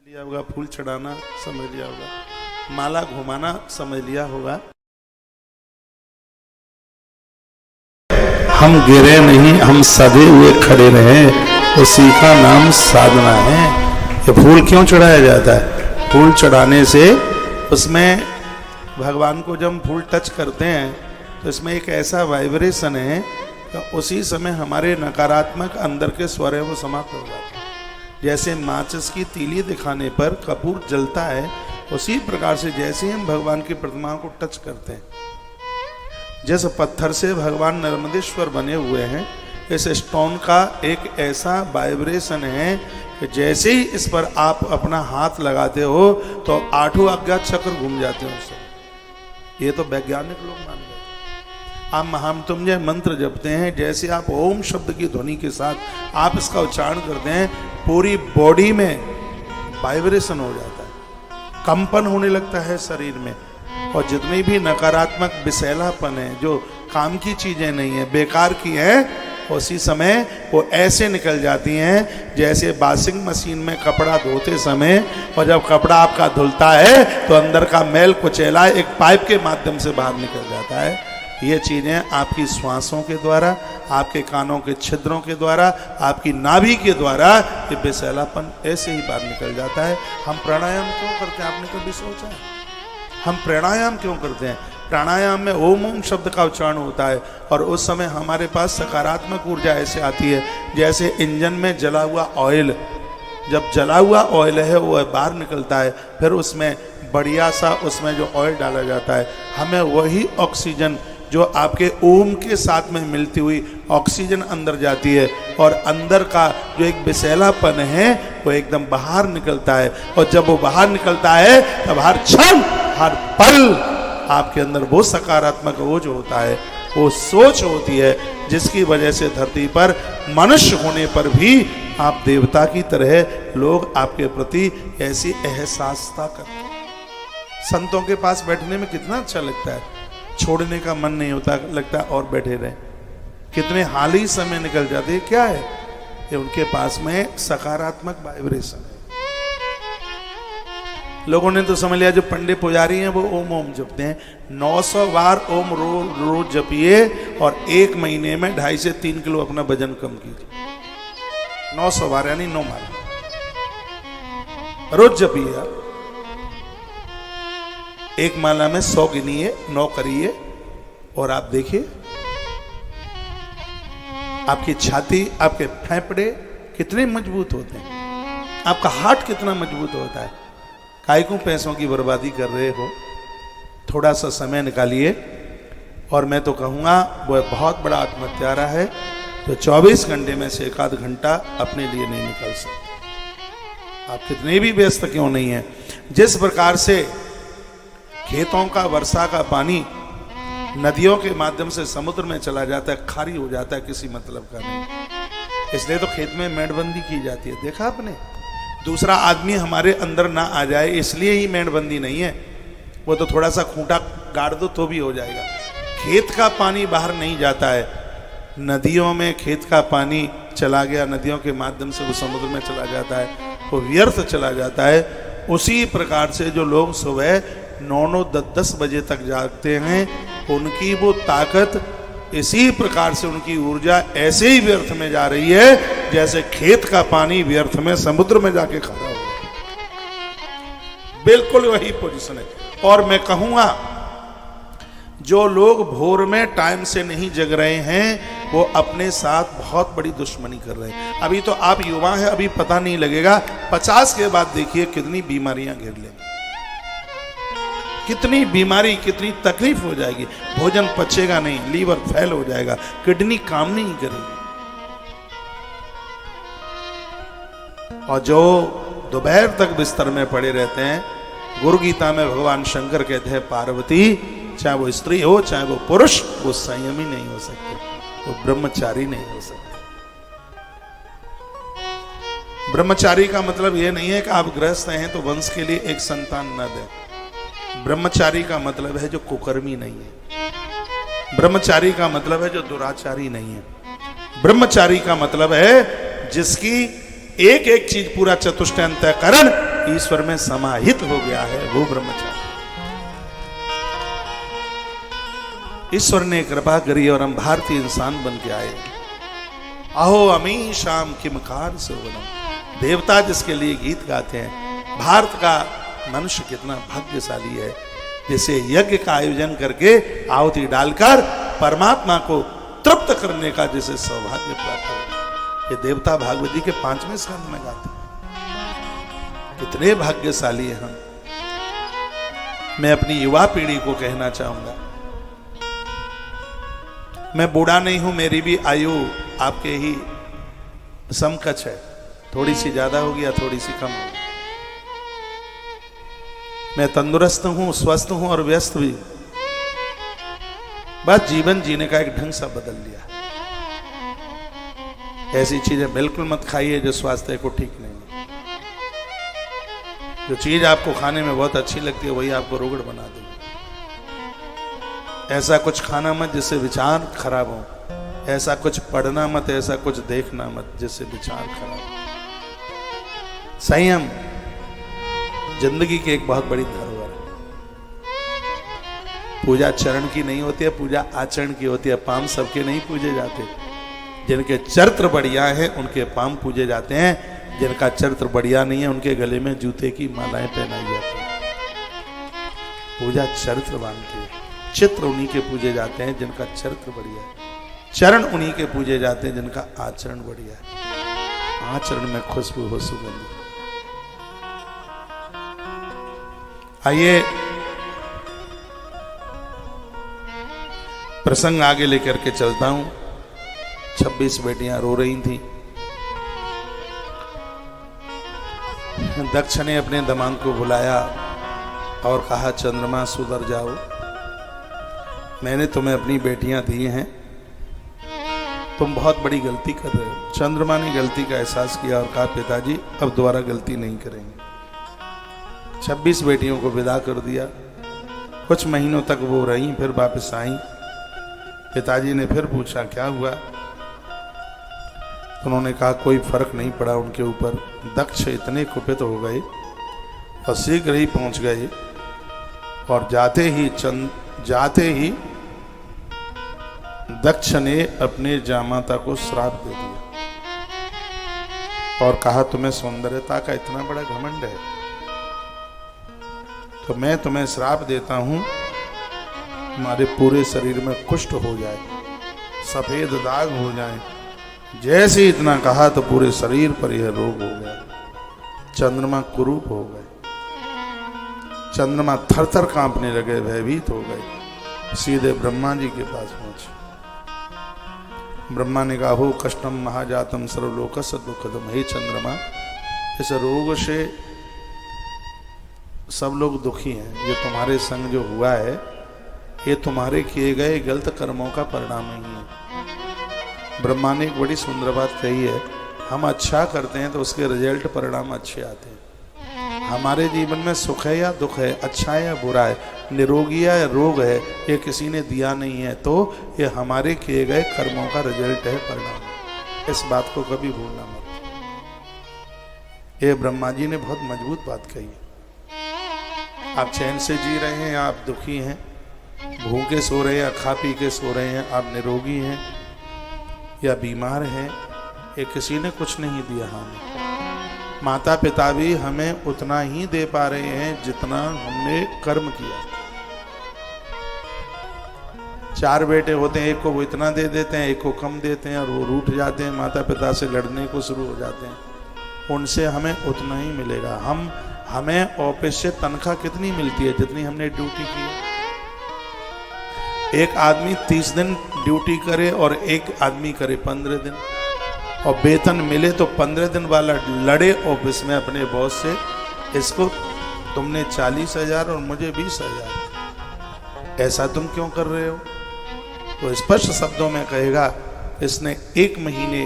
A: लिया होगा, फूल चढ़ाना समझ लिया होगा, माला घुमाना समझ लिया होगा। हम गिरे नहीं, हम सदे हुए खड़े रहे, उसी का नाम साधना है। ये फूल क्यों चढ़ाया जाता है? फूल चढ़ाने से उसमें भगवान को जब फूल टच करते हैं तो इसमें एक ऐसा वाइब्रेशन है कि उसी समय हमारे नकारात्मक अंदर के स्वर है वो समाप्त हो जाते हैं। जैसे माचिस की तीली दिखाने पर कपूर जलता है, उसी प्रकार से जैसे ही हम भगवान की प्रतिमा को टच करते हैं, जैसे पत्थर से भगवान नर्मदेश्वर बने हुए हैं, इस स्टोन का एक ऐसा वाइब्रेशन है कि जैसे ही इस पर आप अपना हाथ लगाते हो तो 8 अज्ञात चक्र घूम जाते हैं उससे। ये तो वैज्ञानिक लोग मान गए। आप महामृत्युंजय मंत्र जपते हैं, जैसे आप ओम शब्द की ध्वनि के साथ आप इसका उच्चारण करते हैं, पूरी बॉडी में वाइब्रेशन हो जाता है, कंपन होने लगता है शरीर में। और जितनी भी नकारात्मक विषैलापन है, जो काम की चीजें नहीं है, बेकार की हैं, उसी समय वो ऐसे निकल जाती हैं जैसे वॉशिंग मशीन में कपड़ा धोते समय, और जब कपड़ा आपका धुलता है तो अंदर का मैल कुचैला एक पाइप के माध्यम से बाहर निकल जाता है। ये चीज़ें आपकी श्वासों के द्वारा, आपके कानों के छिद्रों के द्वारा, आपकी नाभि के द्वारा ये विषैलापन ऐसे ही बाहर निकल जाता है। हम प्राणायाम क्यों करते हैं? आपने कभी सोचा है? हम प्राणायाम क्यों करते हैं? प्राणायाम में ओम ओम शब्द का उच्चारण होता है और उस समय हमारे पास सकारात्मक ऊर्जा ऐसे आती है जैसे इंजन में जला हुआ ऑयल, जब जला हुआ ऑयल है वो बाहर निकलता है, फिर उसमें बढ़िया सा उसमें जो ऑयल डाला जाता है, हमें वही ऑक्सीजन जो आपके ओम के साथ में मिलती हुई ऑक्सीजन अंदर जाती है और अंदर का जो एक विषैलापन है वो एकदम बाहर निकलता है। और जब वो बाहर निकलता है तब हर क्षण हर पल आपके अंदर वो सकारात्मक वो जो होता है वो सोच होती है, जिसकी वजह से धरती पर मनुष्य होने पर भी आप देवता की तरह लोग आपके प्रति ऐसी एहसासता करते हैं। संतों के पास बैठने में कितना अच्छा लगता है, छोड़ने का मन नहीं होता, लगता है और बैठे रहे। कितने हाल ही समय निकल जाते हैं। क्या है ये? उनके पास में सकारात्मक वाइब्रेशन है। लोगों ने तो समझ लिया जो पंडित पुजारी हैं वो ओम ओम जपते हैं। 900 बार ओम रोज जपिए और 1 महीने में 2.5 से 3 किलो अपना वजन कम कीजिए। 900 बार यानी 9 माला रोज जपिए आप। 1 माला में 100 गिनिए, 9 करिए और आप देखिए आपकी छाती, आपके फेफड़े कितने मजबूत होते हैं, आपका हार्ट कितना मजबूत होता है। काहे को पैसों की बर्बादी कर रहे हो? थोड़ा सा समय निकालिए। और मैं तो कहूँगा वो बहुत बड़ा आत्महत्यारा है तो 24 घंटे में से 1 आध घंटा अपने लिए नहीं निकाल सकते। आप कितने भी व्यस्त क्यों नहीं है, जिस प्रकार से खेतों का वर्षा का पानी नदियों के माध्यम से समुद्र में चला जाता है, खारी हो जाता है, किसी मतलब का नहीं। इसलिए तो खेत में मेड़बंदी की जाती है। देखा आपने? दूसरा आदमी हमारे अंदर ना आ जाए इसलिए ही मेड़बंदी नहीं है। वो तो थोड़ा सा खूंटा गाड़ दो तो भी हो जाएगा। खेत का पानी बाहर नहीं जाता है, नदियों में खेत का पानी चला गया, नदियों के माध्यम से वो समुद्र में चला जाता है, वो व्यर्थ चला जाता है। उसी प्रकार से जो लोग सुबह 9-9, 10-10 बजे तक जागते हैं, उनकी वो ताकत, इसी प्रकार से उनकी ऊर्जा ऐसे ही व्यर्थ में जा रही है जैसे खेत का पानी व्यर्थ में समुद्र में जाके खड़ा हो। बिल्कुल वही पोजीशन है। और मैं कहूंगा जो लोग भोर में टाइम से नहीं जग रहे हैं वो अपने साथ बहुत बड़ी दुश्मनी कर रहे हैं। अभी तो आप युवा हैं, अभी पता नहीं लगेगा, 50 के बाद देखिए कितनी बीमारियां घेर लेंगी, कितनी बीमारी, कितनी तकलीफ हो जाएगी। भोजन पचेगा नहीं, लीवर फेल हो जाएगा, किडनी काम नहीं करेगी। और जो दोपहर तक बिस्तर में पड़े रहते हैं, गुरु गीता में भगवान शंकर कहते हैं पार्वती चाहे वो स्त्री हो चाहे वो पुरुष, वो संयमी नहीं हो सकते, वो ब्रह्मचारी नहीं हो सकते। ब्रह्मचारी का मतलब ये नहीं है कि आप गृहस्थ हैं तो वंश के लिए एक संतान न दें। ब्रह्मचारी का मतलब है जो कुकर्मी नहीं है। ब्रह्मचारी का मतलब है जो दुराचारी नहीं है। ब्रह्मचारी का मतलब है जिसकी एक एक चीज पूरा चतुष्टय अंतःकरण ईश्वर में समाहित हो गया है, वो ब्रह्मचारी। ईश्वर ने कृपा करी और हम भारतीय इंसान बन के आए। अहो अमी शाम किमकार सुवनम, देवता जिसके लिए गीत गाते हैं। भारत का मनुष्य कितना भाग्यशाली है जिसे यज्ञ का आयोजन करके आहुति डालकर परमात्मा को तृप्त करने का जिसे सौभाग्य प्राप्त हो। ये देवता भागवत जी के 5वें स्कंद में गाते हैं। कितने भाग्यशाली हैं हम। मैं अपनी युवा पीढ़ी को कहना चाहूंगा, मैं बूढ़ा नहीं हूं, मेरी भी आयु आपके ही समकक्ष है, थोड़ी सी ज्यादा होगी या थोड़ी सी कम होगी। मैं तंदुरुस्त हूं, स्वस्थ हूं और व्यस्त भी। बस जीवन जीने का एक ढंग सा बदल लिया। ऐसी चीजें बिल्कुल मत खाइए जो स्वास्थ्य को ठीक नहीं है। जो चीज आपको खाने में बहुत अच्छी लगती है वही आपको रोगड़ बना देगी। ऐसा कुछ खाना मत जिससे विचार खराब हो। ऐसा कुछ पढ़ना मत, ऐसा कुछ देखना मत जिससे विचार खराब हो। संयम जिंदगी की एक बहुत बड़ी धरोहर है। पूजा चरण की नहीं होती है, पूजा आचरण की होती है। पाम सबके नहीं पूजे जाते। जिनके चरित्र बढ़िया है उनके पाम पूजे जाते हैं। जिनका चरित्र बढ़िया नहीं है उनके गले में जूते की मालाएं पहनाई जाती हैं। पूजा चरित्रवान की, चित्र उन्हीं के पूजे जाते हैं जिनका चरित्र बढ़िया है। चरण उन्हीं के पूजे जाते हैं जिनका आचरण बढ़िया है। आचरण में खुशबू हो, सुगंध। आइए प्रसंग आगे लेकर के चलता हूं। 26 बेटियां रो रही थी। दक्ष ने अपने दमाद को बुलाया और कहा, चंद्रमा सुधर जाओ, मैंने तुम्हें अपनी बेटियां दी हैं, तुम बहुत बड़ी गलती कर रहे हो। चंद्रमा ने गलती का एहसास किया और कहा, पिताजी अब दोबारा गलती नहीं करेंगे। 26 बेटियों को विदा कर दिया। कुछ महीनों तक वो रहीं, फिर वापस आई। पिताजी ने फिर पूछा, क्या हुआ? उन्होंने कहा, कोई फर्क नहीं पड़ा उनके ऊपर। दक्ष इतने कुपित हो गए और शीघ्र ही पहुंच गए और जाते ही दक्ष ने अपने जामाता को श्राप दे दिया और कहा, तुम्हें सौंदर्यता का इतना बड़ा घमंड है तो मैं तुम्हें श्राप देता हूं, तुम्हारे पूरे शरीर में कुष्ठ हो जाए, सफेद दाग हो जाए। जैसे इतना कहा तो पूरे शरीर पर यह रोग हो गया। चंद्रमा कुरूप हो गए। चंद्रमा थर-थर कांपने लगे, भयभीत हो गए। सीधे ब्रह्मा जी के पास पहुंचे। ब्रह्मा ने कहा, हो कष्टम महाजातम सर्वलोकस्य दुःखदम। हे चंद्रमा, इस रोग से सब लोग दुखी हैं। ये तुम्हारे संग जो हुआ है ये तुम्हारे किए गए गलत कर्मों का परिणाम नहीं है। ब्रह्मा ने एक बड़ी सुंदर बात कही है, हम अच्छा करते हैं तो उसके रिजल्ट परिणाम अच्छे आते हैं। हमारे जीवन में सुख है या दुख है, अच्छा है या बुरा है, निरोगी है या रोग है, ये किसी ने दिया नहीं है, तो ये हमारे किए गए कर्मों का रिजल्ट है, परिणाम। इस बात को कभी भूलना मत। ये ब्रह्मा जी ने बहुत मजबूत बात कही है। आप चैन से जी रहे हैं, आप दुखी हैं, भूखे सो रहे हैं या खा पी के सो रहे हैं, आप निरोगी हैं या बीमार हैं, ये किसी ने कुछ नहीं दिया हमें। माता पिता भी हमें उतना ही दे पा रहे हैं जितना हमने कर्म किया। 4 बेटे होते हैं, एक को वो इतना दे देते हैं, एक को कम देते हैं, और वो रूठ जाते हैं, माता पिता से लड़ने को शुरू हो जाते हैं। उनसे हमें उतना ही मिलेगा। हमें ऑफिस से तनख्वाह कितनी मिलती है? जितनी हमने ड्यूटी की है। एक आदमी 30 दिन ड्यूटी करे और एक आदमी करे 15 दिन, और वेतन मिले तो 15 दिन वाला लड़े ऑफिस में अपने बॉस से, इसको तुमने 40,000 और मुझे 20,000, ऐसा तुम क्यों कर रहे हो? तो स्पष्ट शब्दों में कहेगा, इसने 1 महीने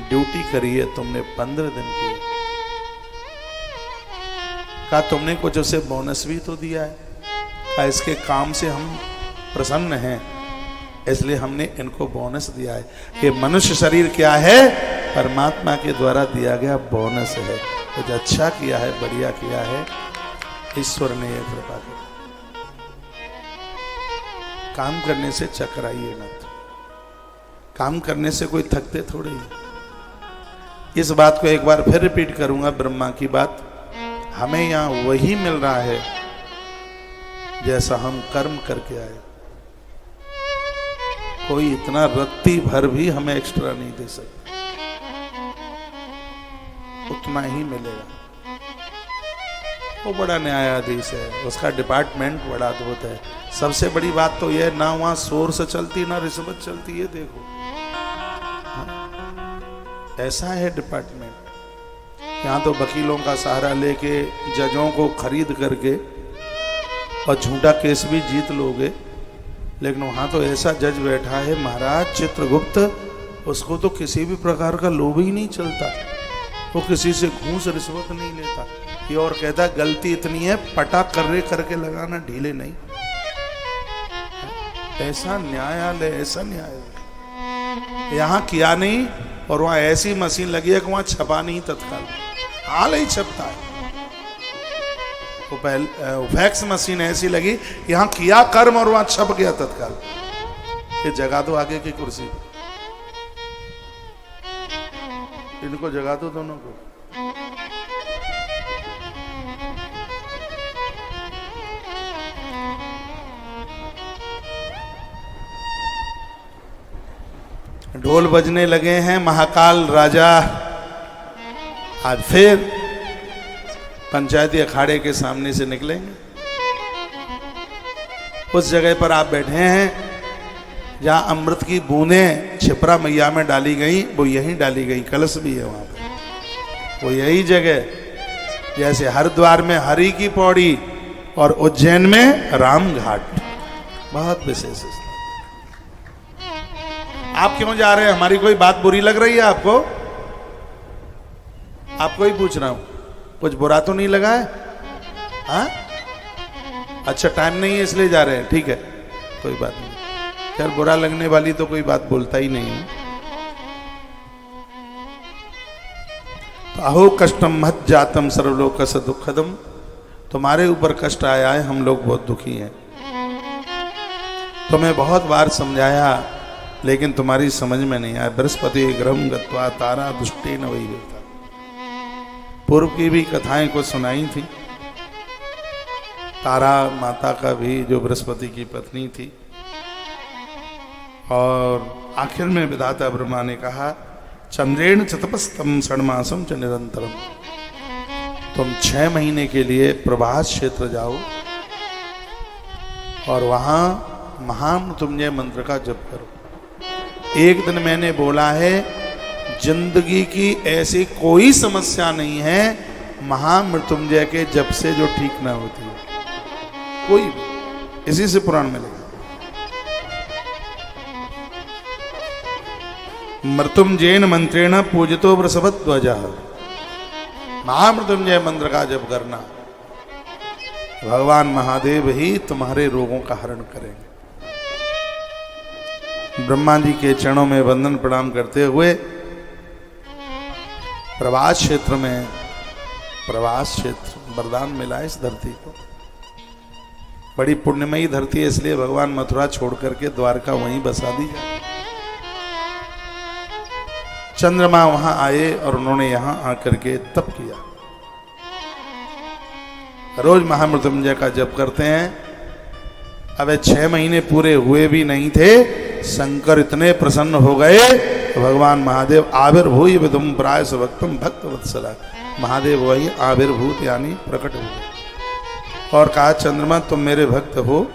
A: ड्यूटी करी है, तुमने 15 दिन की। कहा तुमने कुछ उसे बोनस भी तो दिया है। कहा इसके काम से हम प्रसन्न हैं, इसलिए हमने इनको बोनस दिया है। ये मनुष्य शरीर क्या है? परमात्मा के द्वारा दिया गया बोनस है। कुछ अच्छा किया है, बढ़िया किया है, ईश्वर ने यह कृपा की। काम करने से चकराइए मत। काम करने से कोई थकते थोड़े ही। इस बात को एक बार फिर रिपीट करूंगा, ब्रह्मा की बात। हमें यहां वही मिल रहा है जैसा हम कर्म करके आए। कोई इतना रत्ती भर भी हमें एक्स्ट्रा नहीं दे सकता, उतना ही मिलेगा। वो बड़ा न्यायाधीश है, उसका डिपार्टमेंट बड़ा अद्भुत है। सबसे बड़ी बात तो यह, ना वहां सोर्स चलती ना रिश्वत चलती है। देखो ऐसा है डिपार्टमेंट। यहाँ तो वकीलों का सहारा लेके, जजों को खरीद करके और झूठा केस भी जीत लोगे, लेकिन वहाँ तो ऐसा जज बैठा है महाराज चित्रगुप्त, उसको तो किसी भी प्रकार का लोभ ही नहीं चलता। वो किसी से घूस रिश्वत नहीं लेता। ये और कहता गलती इतनी है, पटा कर्रे करके लगाना, ढीले नहीं। ऐसा न्यायालय, ऐसा न्यायालय यहाँ किया नहीं, और वहाँ ऐसी मशीन लगी है कि वहाँ छपा नहीं तत्काल, हाल ही छपता है। वो फैक्स मशीन ऐसी लगी, यहाँ किया कर्म और वहाँ छप गया तत्काल। ये जगा दो आगे की कुर्सी, इनको जगा दो दोनों को। ढोल बजने लगे हैं। महाकाल राजा आज फिर पंचायती अखाड़े के सामने से निकलेंगे। उस जगह पर आप बैठे हैं जहां अमृत की बूंदें छिपरा मैया में डाली गई, वो यहीं डाली गई। कलश भी है वहां पर, वो यही जगह। जैसे हरिद्वार में हरि की पौड़ी और उज्जैन में राम घाट, बहुत विशेष। आप क्यों जा रहे हैं? हमारी कोई बात बुरी लग रही है आपको? आपको ही पूछ रहा हूं, कुछ बुरा तो नहीं लगा है? हाँ, अच्छा टाइम नहीं है इसलिए जा रहे हैं, ठीक है, कोई बात नहीं। खैर बुरा लगने वाली तो कोई बात बोलता ही नहीं है। तो अहो कष्टम मत जातम सर्वलोक स दुखदम, तुम्हारे ऊपर कष्ट आया है, हम लोग बहुत दुखी हैं। तुम्हें बहुत बार समझाया, लेकिन तुम्हारी समझ में नहीं आया। बृहस्पति ग्रहम गत्वा तारा दुष्टे न वही होता। पूर्व की भी कथाएं को सुनाई थी। तारा माता का भी, जो बृहस्पति की पत्नी थी, और आखिर में विधाता ब्रह्मा ने कहा चंद्रेण चतपस्तम षण्मासम च निरंतरम, तुम 6 महीने के लिए प्रभास क्षेत्र जाओ और वहां महामृत्युंजय मंत्र का जप करो। एक दिन मैंने बोला है, जिंदगी की ऐसी कोई समस्या नहीं है महामृत्युंजय के जप से जो ठीक ना होती है, कोई भी। इसी से पुराण में लिखा, मृत्युंजयन मंत्रेण पूजितो वृषभध्वजः, महामृत्युंजय मंत्र का जप करना, भगवान महादेव ही तुम्हारे रोगों का हरण करेंगे। ब्रह्मा जी के चरणों में वंदन प्रणाम करते हुए प्रवास क्षेत्र में, प्रवास क्षेत्र वरदान मिला इस धरती को। बड़ी पुण्यमयी धरती है, इसलिए भगवान मथुरा छोड़ करके द्वारका वहीं बसा दी जाए। चंद्रमा वहां आए और उन्होंने यहां आकर के तप किया। रोज महामृत्युंजय का जप करते हैं, अब 6 महीने पूरे हुए भी नहीं थे, शंकर इतने प्रसन्न हो गए, भगवान महादेव आविर्भूय विदुम प्राय भक्तम भक्त वत्सला, महादेव वही आविर्भूत यानी प्रकट हुए और कहा चंद्रमा तुम मेरे भक्त हो,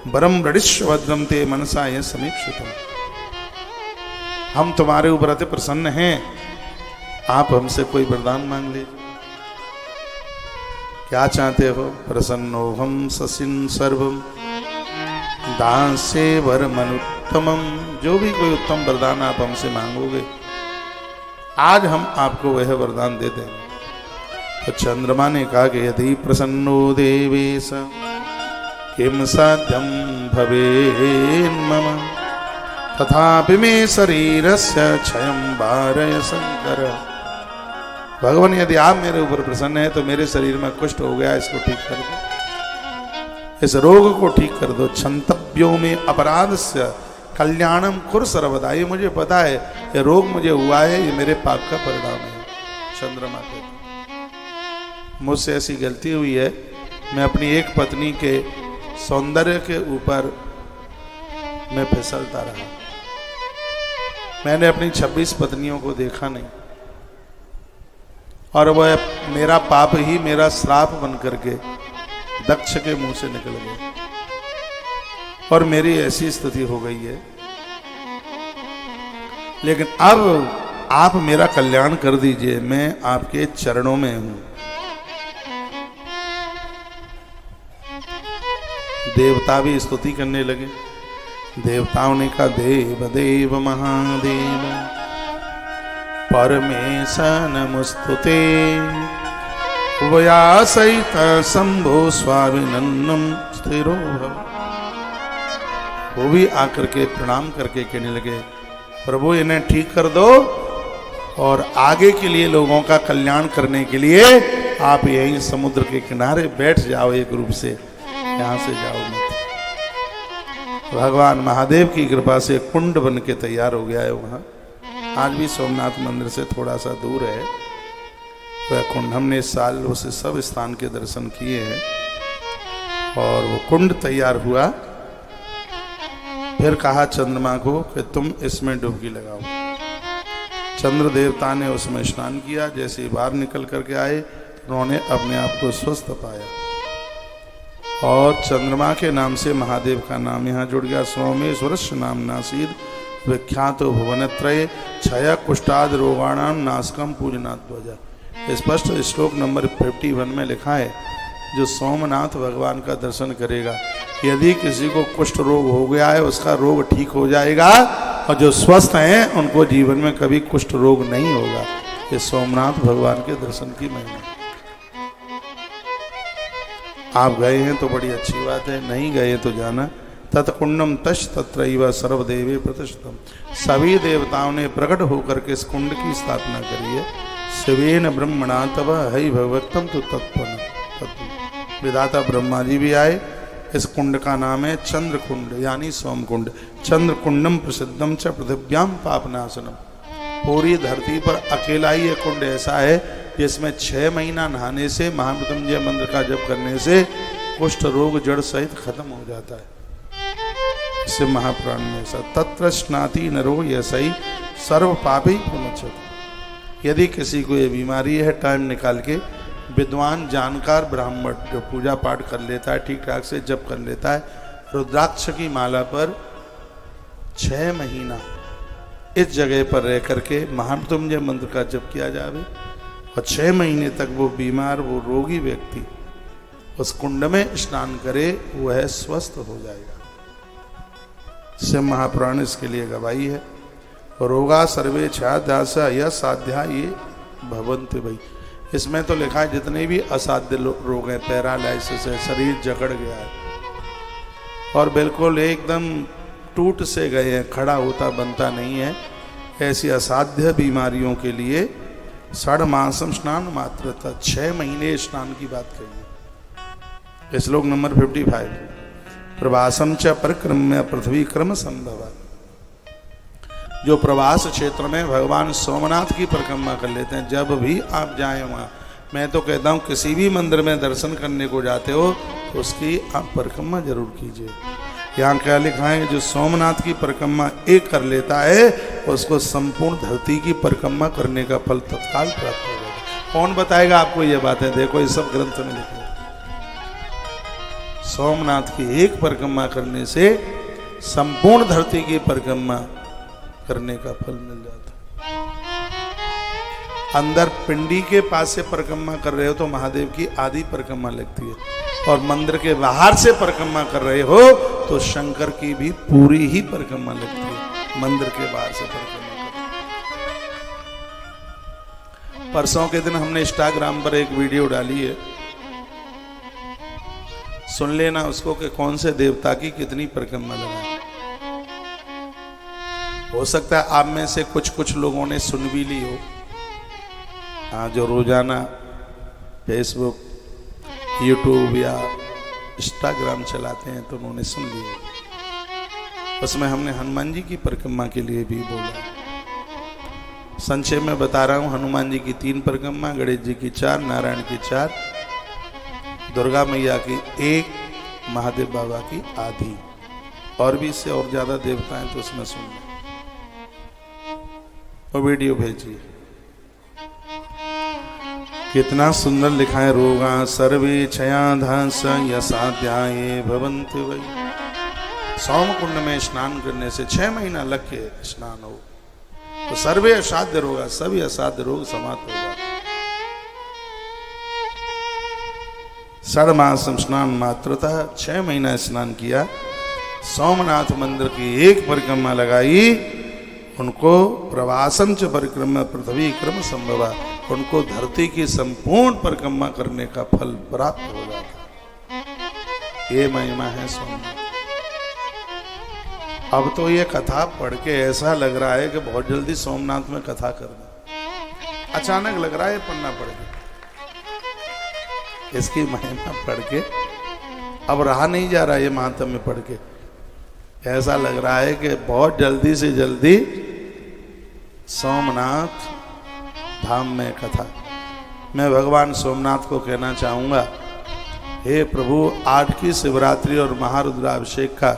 A: बरम रडिश्व भद्रम ते मनसा ये समीक्षितम, हम तुम्हारे ऊपर अति प्रसन्न हैं, आप हमसे कोई वरदान मांग लीजिए। क्या चाहते हो? प्रसन्नो हम ससिन सर्वम दासे वरमनुत्तमम, जो भी कोई उत्तम वरदान आप हमसे मांगोगे आज हम आपको वह वरदान दे देंगे। तो चंद्रमा ने कहा कि यदि प्रसन्नो देवेश किम साध्यम भवेन्मम तथापि मे शरीरस्य क्षयं वारय शंकर, भगवान यदि आप मेरे ऊपर प्रसन्न हैं तो मेरे शरीर में कुष्ठ हो गया, इसको ठीक कर दो, इस रोग को ठीक कर दो। क्षंतव्यो में अपराधस्य कल्याणम कुर सर्वदा, ये मुझे पता है ये रोग मुझे हुआ है, ये मेरे पाप का परिणाम है। चंद्रमा कहते मुझसे ऐसी गलती हुई है, मैं अपनी एक पत्नी के सौंदर्य के ऊपर मैं फिसलता रहा, मैंने अपनी 26 पत्नियों को देखा नहीं और वह मेरा पाप ही मेरा श्राप बन करके दक्ष के मुंह से निकल गया और मेरी ऐसी स्थिति हो गई है। लेकिन अब आप मेरा कल्याण कर दीजिए, मैं आपके चरणों में हूं। देवता भी स्तुति करने लगे। देवताओं ने कहा देव देव महादेव परमेशन मुस्तुते व्यासहित शंभो स्वाभिनन्नम स्थिरो भव, वो भी आकर के प्रणाम करके कहने लगे प्रभु इन्हें ठीक कर दो और आगे के लिए लोगों का कल्याण करने के लिए आप यहीं समुद्र के किनारे बैठ जाओ, एक रूप से यहां से जाओ मत। भगवान महादेव की कृपा से कुंड बन के तैयार हो गया है वहां, आज भी सोमनाथ मंदिर से थोड़ा सा दूर है वह कुंड। हमने इस साल उसे सब स्थान के दर्शन किए हैं और वो कुंड तैयार हुआ। फिर कहा चंद्रमा को कि तुम इसमें डुबकी लगाओ। चंद्र देवता ने उसमें स्नान किया, जैसे ही बाहर निकल करके आए उन्होंने अपने आप को स्वस्थ पाया और चंद्रमा के नाम से महादेव का नाम यहाँ जुड़ गया। सोमेश्वरस्य नाम नासीद विख्यात भुवनत्रय क्षय कुष्ठाद रोगाणाम नाशकम पूजनाध्वजा। स्पष्ट श्लोक नंबर 51 में लिखा है जो सोमनाथ भगवान का दर्शन करेगा, यदि किसी को कुष्ठ रोग हो गया है उसका रोग ठीक हो जाएगा और जो स्वस्थ हैं उनको जीवन में कभी कुष्ठ रोग नहीं होगा। ये सोमनाथ भगवान के दर्शन की महिमा। आप गए हैं तो बड़ी अच्छी बात है, नहीं गए तो जाना। तत्कुंडम तस् तत्रैव सर्वदेवे प्रतिष्ठितम, सभी देवताओं ने प्रकट होकर के इस कुंड की स्थापना करी है। शिवेन ब्रह्मणा तव हई भगवत्तम तो तत्व, विधाता ब्रह्मा जी भी आए। इस कुंड का नाम है चंद्र कुंड यानी सोम कुंड। चंद्र कुंडम प्रसिद्धम च पृथिव्याम पापनाशनम, पूरी धरती पर अकेला ही ये कुंड ऐसा है जिसमें 6 महीना नहाने से, महामृत्युंजय मंत्र का जप करने से कुष्ठ रोग जड़ सहित खत्म हो जाता है। इससे महापुराण में ऐसा तत्र स्नाति नरो यशई सर्व पापी प्रमुचत। यदि किसी को ये बीमारी है, टाइम निकाल के विद्वान जानकार ब्राह्मण जो पूजा पाठ कर लेता है, ठीक ठाक से जप कर लेता है, रुद्राक्ष की माला पर 6 महीना इस जगह पर रह करके महामृत्युंजय मंत्र का जप किया जावे और 6 महीने तक वो बीमार, वो रोगी व्यक्ति उस कुंड में स्नान करे, वह स्वस्थ हो जाएगा। शिव महापुराण इसके लिए गवाही है। रोगा सर्वे छाध्यासा यह साध्या ये भवंति भाई। इसमें तो लिखा है जितने भी असाध्य रोग हैं, पैरालाइसिस है, शरीर जकड़ गया है और बिल्कुल एकदम टूट से गए हैं, खड़ा होता बनता नहीं है, ऐसी असाध्य बीमारियों के लिए 6 मासम स्नान मात्र था, 6 महीने स्नान की बात कही। श्लोक नंबर 55 प्रवासम च परिक्रम्य पृथ्वी क्रम संभव। जो प्रवास क्षेत्र में भगवान सोमनाथ की परिक्रमा कर लेते हैं, जब भी आप जाएं वहाँ, मैं तो कहता हूँ किसी भी मंदिर में दर्शन करने को जाते हो तो उसकी आप परिक्रमा जरूर कीजिए। यहाँ क्या लिखा है, जो सोमनाथ की परिक्रमा एक कर लेता है उसको संपूर्ण धरती की परिक्रमा करने का फल तत्काल प्राप्त हो जाएगा। कौन बताएगा आपको ये बातें? देखो ये सब ग्रंथ में लिखे। सोमनाथ की एक परिक्रमा करने से संपूर्ण धरती की परिक्रमा करने का फल मिल जाता। अंदर पिंडी के पास से परिक्रमा कर रहे हो तो महादेव की आधी परिक्रमा लगती है, और मंदिर के बाहर से परिक्रमा कर रहे हो तो शंकर की भी पूरी ही परिक्रमा लगती है। मंदिर के बाहर से परिक्रमा कर। परसों के दिन हमने इंस्टाग्राम पर एक वीडियो डाली है, सुन लेना उसको कि कौन से देवता की कितनी परिक्रमा लगाई। हो सकता है आप में से कुछ लोगों ने सुन भी ली हो। हाँ, जो रोजाना फेसबुक, यूट्यूब या इंस्टाग्राम चलाते हैं तो उन्होंने सुन लिया। उसमें हमने हनुमान जी की परिक्रमा के लिए भी बोला। संक्षेप में बता रहा हूँ, हनुमान जी की 3 परिक्रमा, गणेश जी की 4, नारायण की 4, दुर्गा मैया की 1, महादेव बाबा की आधी, और भी इससे और ज्यादा देवता हैं तो उसमें सुन और वीडियो भेजिए। कितना सुंदर लिखा है, रोगा सर्वे क्षया धांस यसाध्याये भवन्ति वै। सोम कुंड में स्नान करने से 6 महीना लग के स्नान हो तो सर्वे असाध्य रोगा, सभी असाध्य रोग समाप्त हो जाते। षड्मास स्नान मात्रतः 6 महीना स्नान किया, सोमनाथ मंदिर की एक परिक्रमा लगाई, उनको प्रवासन च परिक्रमा पृथ्वी क्रम संभवा, उनको धरती की संपूर्ण परिक्रमा करने का फल प्राप्त हो जाता। ये महिमा है सोमनाथ। अब तो ये कथा पढ़ के ऐसा लग रहा है कि बहुत जल्दी सोमनाथ में कथा करना, अचानक लग रहा है पढ़ना पड़ गया। इसकी महिमा पढ़ के अब रहा नहीं जा रहा, ये महात्म्य पढ़ के ऐसा लग रहा है कि बहुत जल्दी से जल्दी सोमनाथ धाम में कथा। मैं भगवान सोमनाथ को कहना चाहूंगा, हे प्रभु, आज की शिवरात्रि और महारुद्राभिषेक का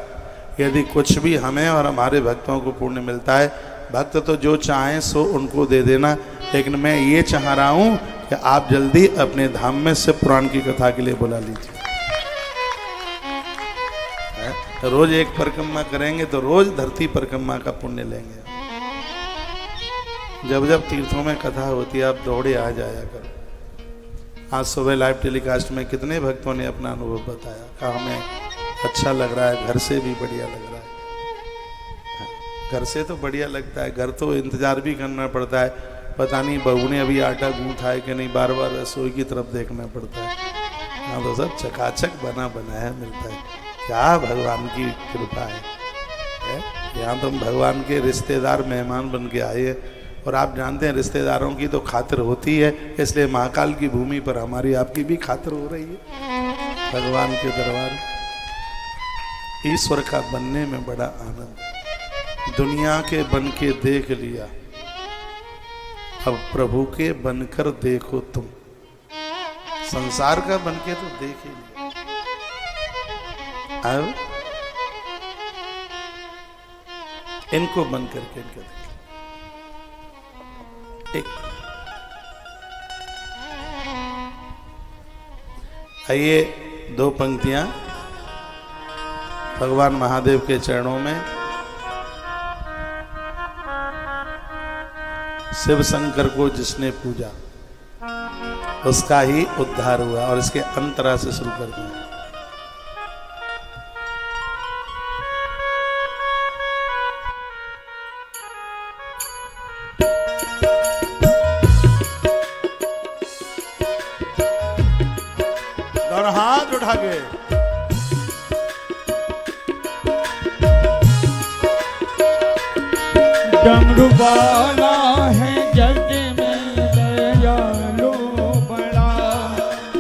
A: यदि कुछ भी हमें और हमारे भक्तों को पुण्य मिलता है, भक्त तो जो चाहें सो उनको दे देना, लेकिन मैं ये चाह रहा हूं कि आप जल्दी अपने धाम में शिव पुराण की कथा के लिए बुला लीजिए। रोज एक परिक्रमा करेंगे तो रोज धरती परिक्रमा का पुण्य लेंगे। जब जब तीर्थों में कथा होती है आप दौड़े आ जाया करो। आज सुबह लाइव टेलीकास्ट में कितने भक्तों ने अपना अनुभव बताया, कहा हमें अच्छा लग रहा है, घर से भी बढ़िया लग रहा है। घर से तो बढ़िया लगता है, घर तो इंतजार भी करना पड़ता है, पता नहीं बहू ने अभी आटा गूंथा है कि नहीं, बार बार रसोई की तरफ देखना पड़ता है। यहाँ तो सब चकाचक बना बनाया मिलता है। क्या भगवान की कृपा है। यहाँ तो हम भगवान के रिश्तेदार मेहमान बन के आए, और आप जानते हैं रिश्तेदारों की तो खातिर होती है, इसलिए महाकाल की भूमि पर हमारी आपकी भी खातिर हो रही है। भगवान के दरबार ईश्वर का बनने में बड़ा आनंद। दुनिया के बन के देख लिया, अब प्रभु के बनकर देखो तुम। संसार का बन के तो देख ही लिया, अब इनको बन करके इनके देख। एक आइए 2 पंक्तियां भगवान महादेव के चरणों में। शिव शंकर को जिसने पूजा उसका ही उद्धार हुआ, और इसके अंतरा से शुरू कर दिया। हाथ उठा के
B: डमरू वाला है जग में दयालु बड़ा,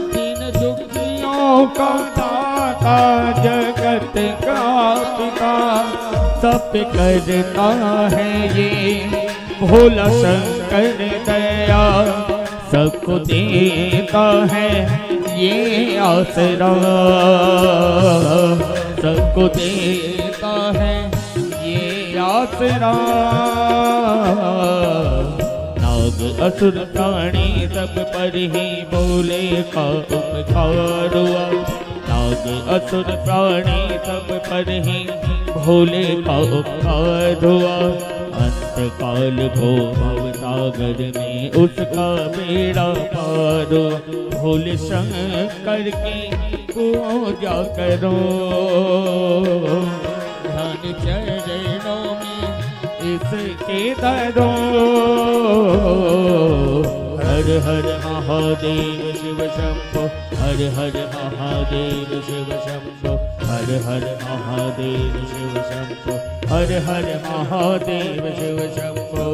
B: दीन दुखियों का दाता जगत का पिता, सब करता है ये भोला शंकर दया, सबको देता है ये आसरा, सबको देता है ये आसरा। नाग असुर प्राणी सब पर ही बोले का उपकार हुआ। नाग असुर प्राणी सब पर ही भोले का उपकार हुआ। अंत काल को भवसागर में उसका बेड़ा पार हुआ। भोले शंकर की पूजा करो, ध्यान चरणों में इसके धरो। हर हर महादेव शिव शंभो, हर हर महादेव शिव शंभो, हर हर महादेव शिव शंभो, हर हर महादेव शिव शंभो।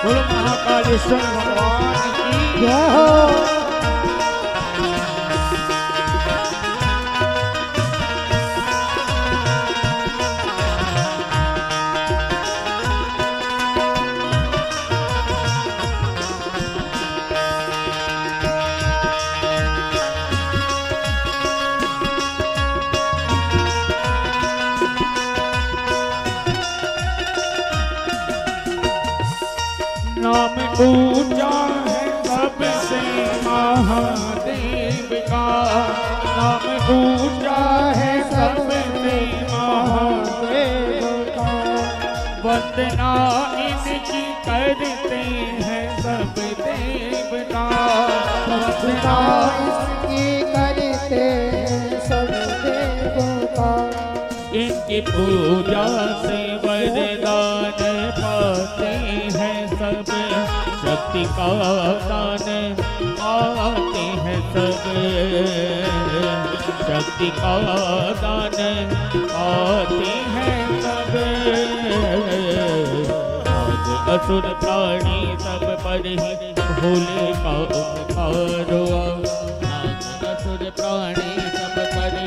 B: बोलो महाकालेश्वर भगवान की जय हो। नाम ऊंचा है सबसे महादेव का, नाम ऊंचा है सबसे महादेव का। वंदना इनकी करते हैं सब देवता,
C: वंदना इसकी करते हैं सब देवता।
B: इनकी पूजा से वरदान पाते हैं सब, शक्ति का दान पाते हैं सब, शक्ति का दान पाते हैं सब। नाग असुर प्राणी सब पर ही भोले का उपकार हुआ। नाग असुर प्राणी सब पर ही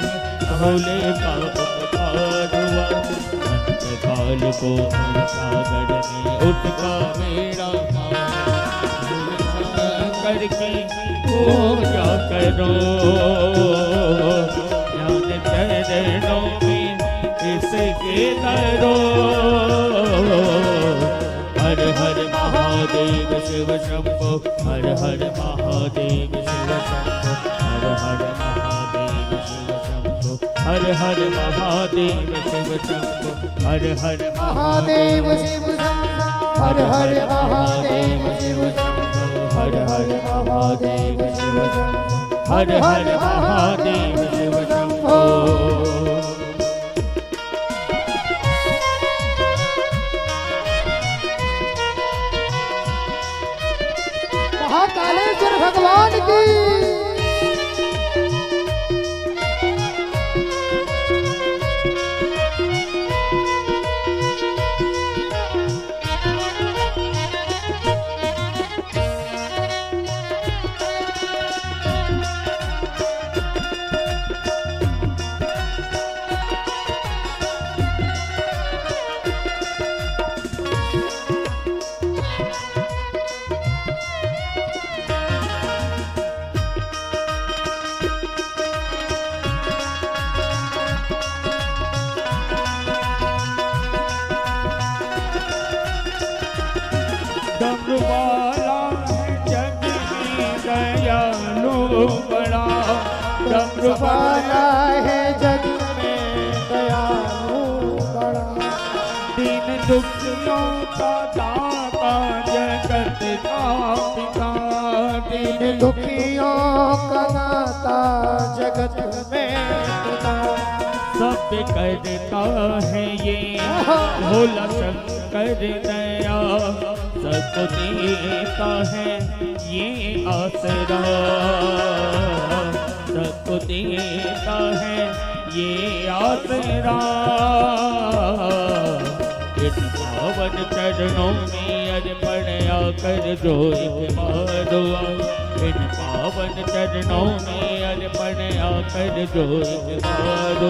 B: भोले का उपकार हुआ। काल को सागर में उसका बेड़ा करके पूजा करो, ध्यान चरणों में इसके धरो। हर हर महादेव शिव शंभो, हर हर महादेव शिव शंभो, हर हर महादेव शिव शंभो, हर हर महादेव शिव शंभो, हर हर
C: महादेव शिव शंभो, हर हर महादेव शिव शंभो, हर हर महादेव शिव शंभो,
B: हर हर महादेव शिव शंभो।
C: महाकालेश्वर भगवान की
B: डमरू वाला है जग में दयालु बड़ा, डमरू वाला
C: है जग में दयालु बड़ा।
B: दीन दुखियों का दाता जगत का पिता,
C: दीन दुखियों का दाता जगत में पिता।
B: सब करता है ये भोला शंकर दया, सबको देता है ये आसरा, सबको देता है ये आसरा। इन पावन चरणों में अर्पण आकर जो एक बार इन पावन चरणों में अर्पण आकर जो एक बार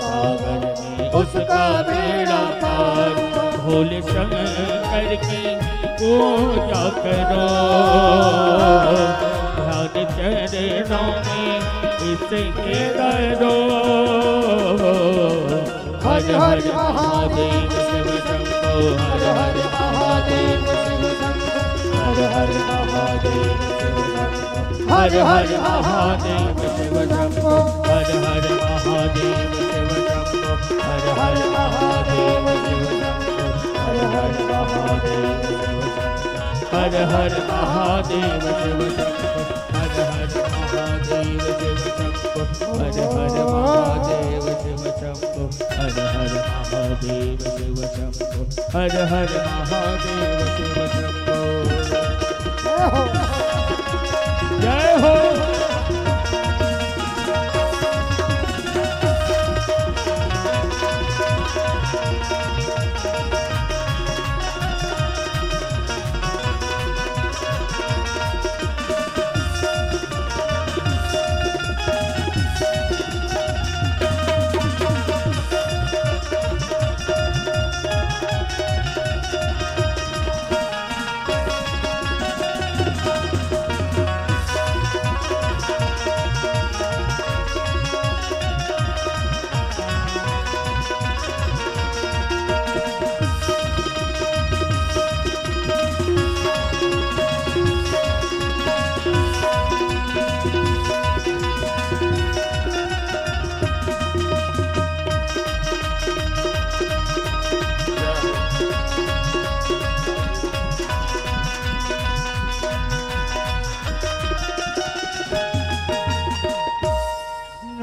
B: सागर में उसका बेड़ा पार भोले शंकर की पूजा करो ध्यान चरणों में इसके करो हर हर महादेव शिव शंभो हर हर महादेव शिव शंभो हर हर महादेव शिव शंभो हर हर महादेव शिव शंभो हर हर महादेव शिव शंभो हर हर महादेव शिव शंभो हर हर महादेव शिव शंभो हर हर महादेव शिव शंभो हर हर महादेव शिव शंभो हर हर महादेव शिव शंभो हर हर महादेव शिव शंभो हर हर महादेव शिव शंभो जय हो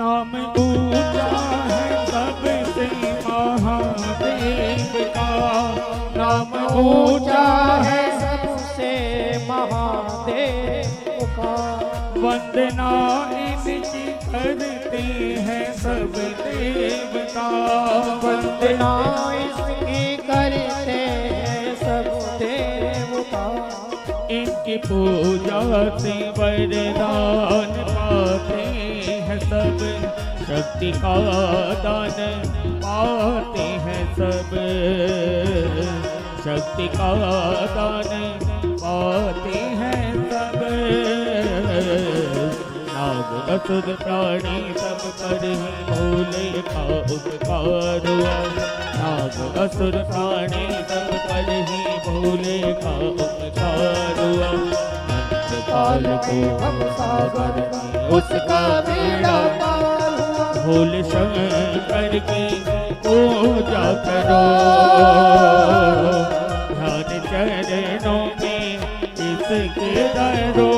B: नाम ऊंचा है सबसे महादेव का नाम
C: ऊंचा है सबसे महादेव का
B: वंदना इनकी करते हैं सब देवता
C: वंदना इसकी करते हैं सब देवता
B: इनकी पूजा से वरदान पाते हैं सब शक्ति का दान पाते हैं सब शक्ति का दान पाते हैं सब नाग असुर प्राणी सब पर ही भोले का उपकार नाग असुर प्राणी सब पर ही भोले का उपकार काल को हम सागर में
C: उसका बेड़ा पार हुआ
B: भोले शंकर की पूजा करो ध्यान चरणों में इसके डरो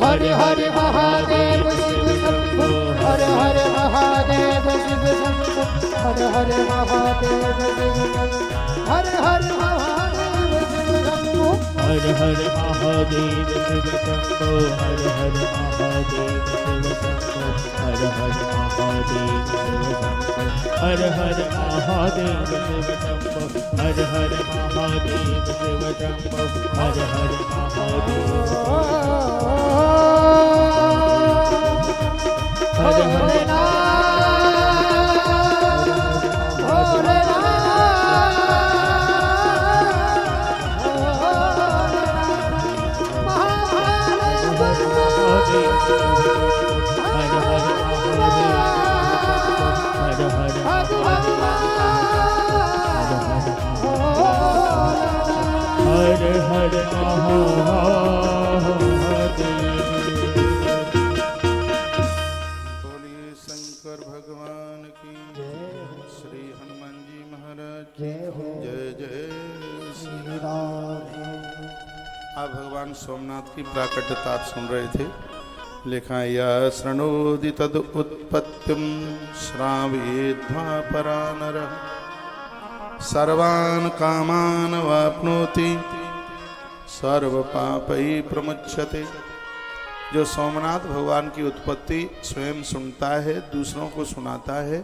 C: हर हर महादेव शिव शंभो हर हर महादेव शिव शंभो हर हर महादेव शिव शंभो हर हर महादेव शिव शंभो
B: हर हर महादेव शिव शंभो हर हर महादेव शिव शंभो हर हर महादेव शिव शंभो हर हर महादेव शिव शंभो हर हर महादेव शिव शंभो हर हर महादेव हर हर हर हर
A: बोलिए शंकर भगवान की श्री हनुमान जी महाराज
C: जय हो
A: जय जय
C: श्री राम
A: आप भगवान सोमनाथ की प्राकट्यता आप सुन रहे थे। लिखा या शृणोदि तद उत्पत्तिम श्रावेद्वा नरः सर्वान् कामान् वाप्नोति सर्व पापै प्रमुच्यते। जो सोमनाथ भगवान की उत्पत्ति स्वयं सुनता है, दूसरों को सुनाता है,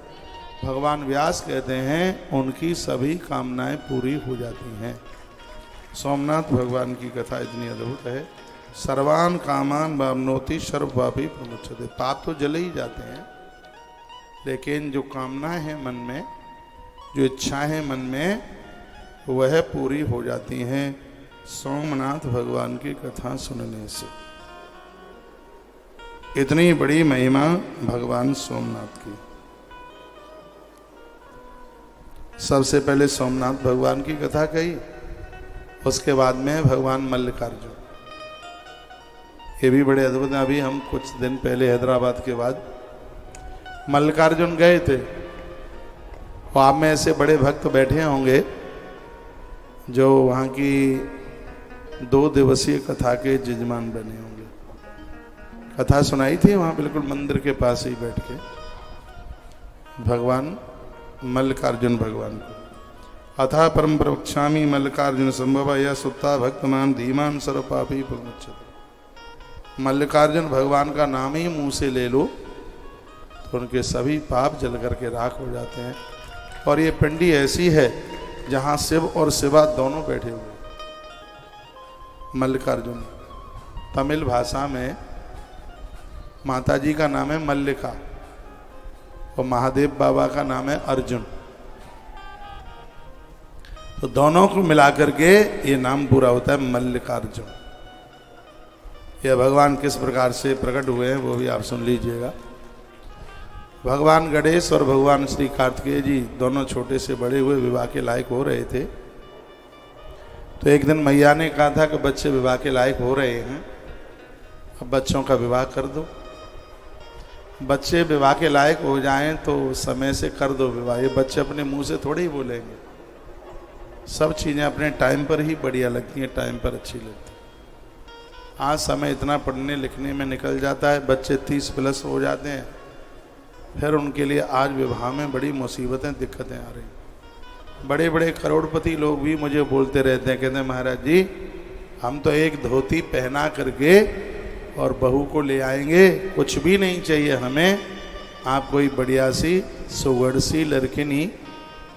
A: भगवान व्यास कहते हैं उनकी सभी कामनाएं पूरी हो जाती हैं। सोमनाथ भगवान की कथा इतनी अद्भुत है। सर्वान कामान वाप्नोति सर्व पापी प्रमुच्यते। पाप तो जले ही जाते हैं, लेकिन जो कामनाएं हैं मन में, जो इच्छाएं हैं मन में, वह पूरी हो जाती हैं सोमनाथ भगवान की कथा सुनने से। इतनी बड़ी महिमा भगवान सोमनाथ की। सबसे पहले सोमनाथ भगवान की कथा कही, उसके बाद में भगवान मल्लिकार्जुन। ये भी बड़े अद्भुत हैं। अभी हम कुछ दिन पहले हैदराबाद के बाद मल्लिकार्जुन गए थे। और आप में ऐसे बड़े भक्त बैठे होंगे जो वहाँ की 2 दिवसीय कथा के जजमान बने होंगे। कथा सुनाई थी वहाँ बिल्कुल मंदिर के पास ही बैठ के भगवान मल्लिकार्जुन भगवान को। अथा परम प्रवक्ष्यामि मल्लिकार्जुन संभव या सुत्ता भक्तमान धीमान सर्व पापी प्रमुच्यते। मल्लिकार्जुन भगवान का नाम ही मुंह से ले लो तो उनके सभी पाप जल करके राख हो जाते हैं। और ये पिंडी ऐसी है जहाँ शिव और शिवा दोनों बैठे हुए। मल्लिकार्जुन तमिल भाषा में माता जी का नाम है मल्लिका और महादेव बाबा का नाम है अर्जुन। तो दोनों को मिलाकर के ये नाम पूरा होता है मल्लिकार्जुन। यह भगवान किस प्रकार से प्रकट हुए हैं वो भी आप सुन लीजिएगा। भगवान गणेश और भगवान श्री कार्तिकेय जी दोनों छोटे से बड़े हुए विवाह के लायक हो रहे थे। तो एक दिन मैया ने कहा था कि बच्चे विवाह के लायक हो रहे हैं, अब बच्चों का विवाह कर दो। बच्चे विवाह के लायक हो जाएं तो समय से कर दो विवाह। ये बच्चे अपने मुंह से थोड़े ही बोलेंगे। सब चीज़ें अपने टाइम पर ही बढ़िया लगती हैं, टाइम पर अच्छी लगती हैं। आज समय इतना पढ़ने लिखने में निकल जाता है, बच्चे 30+ हो जाते हैं, फिर उनके लिए आज विवाह में बड़ी मुसीबतें दिक्कतें आ रही। बड़े बड़े करोड़पति लोग भी मुझे बोलते रहते हैं, कहते हैं महाराज जी हम तो एक धोती पहना करके और बहू को ले आएंगे, कुछ भी नहीं चाहिए हमें, आप कोई बढ़िया सी सुगढ़ सी लड़किनी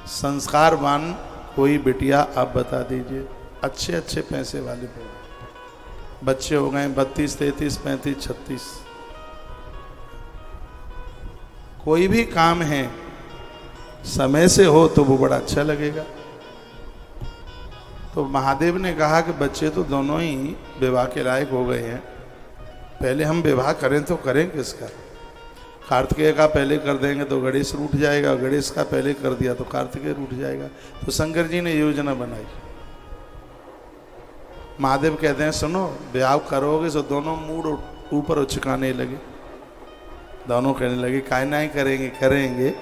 A: संस्कारवान कोई बिटिया आप बता दीजिए। अच्छे अच्छे पैसे वाले बच्चे हो गए 32, 33, 35, 36। कोई भी काम है समय से हो तो वो बड़ा अच्छा लगेगा। तो महादेव ने कहा कि बच्चे तो दोनों ही विवाह के लायक हो गए हैं, पहले हम विवाह करें तो करें किसका। कार्तिकेय का पहले कर देंगे तो गणेश रूठ जाएगा, गणेश का पहले कर दिया तो कार्तिकेय रूठ जाएगा। तो शंकर जी ने योजना बनाई। महादेव कहते हैं सुनो ब्याह करोगे तो दोनों मूड ऊपर उचकाने लगे। दोनों कहने लगे काय नहीं करेंगे, करेंगे।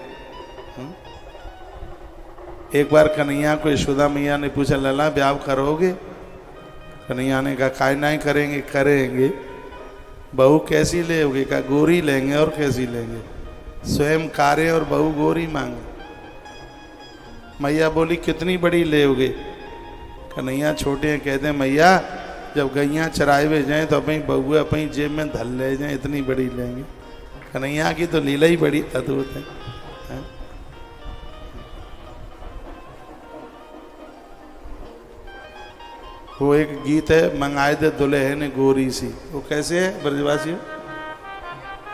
A: एक बार कन्हैया को यशोदा मैया ने पूछा लला ब्याह करोगे? कन्हैया ने कहा काय नहीं करेंगे, करेंगे। बहू कैसी लेंगे? का गोरी लेंगे। और कैसी लेंगे? स्वयं कारे और बहू गोरी मांगे। मैया बोली कितनी बड़ी लेओगे? कन्हैया छोटे हैं, कहते हैं मैया जब गैया चराए हुए जाएं तो अपनी बहू अपनी जेब में धल ले जाएं, इतनी बड़ी लेंगे। कन्हैया की तो लीला ही बड़ी अद्भुत है। वो एक गीत है मंगाए दे दुल्हन गोरी सी। वो कैसे है ब्रजवासी?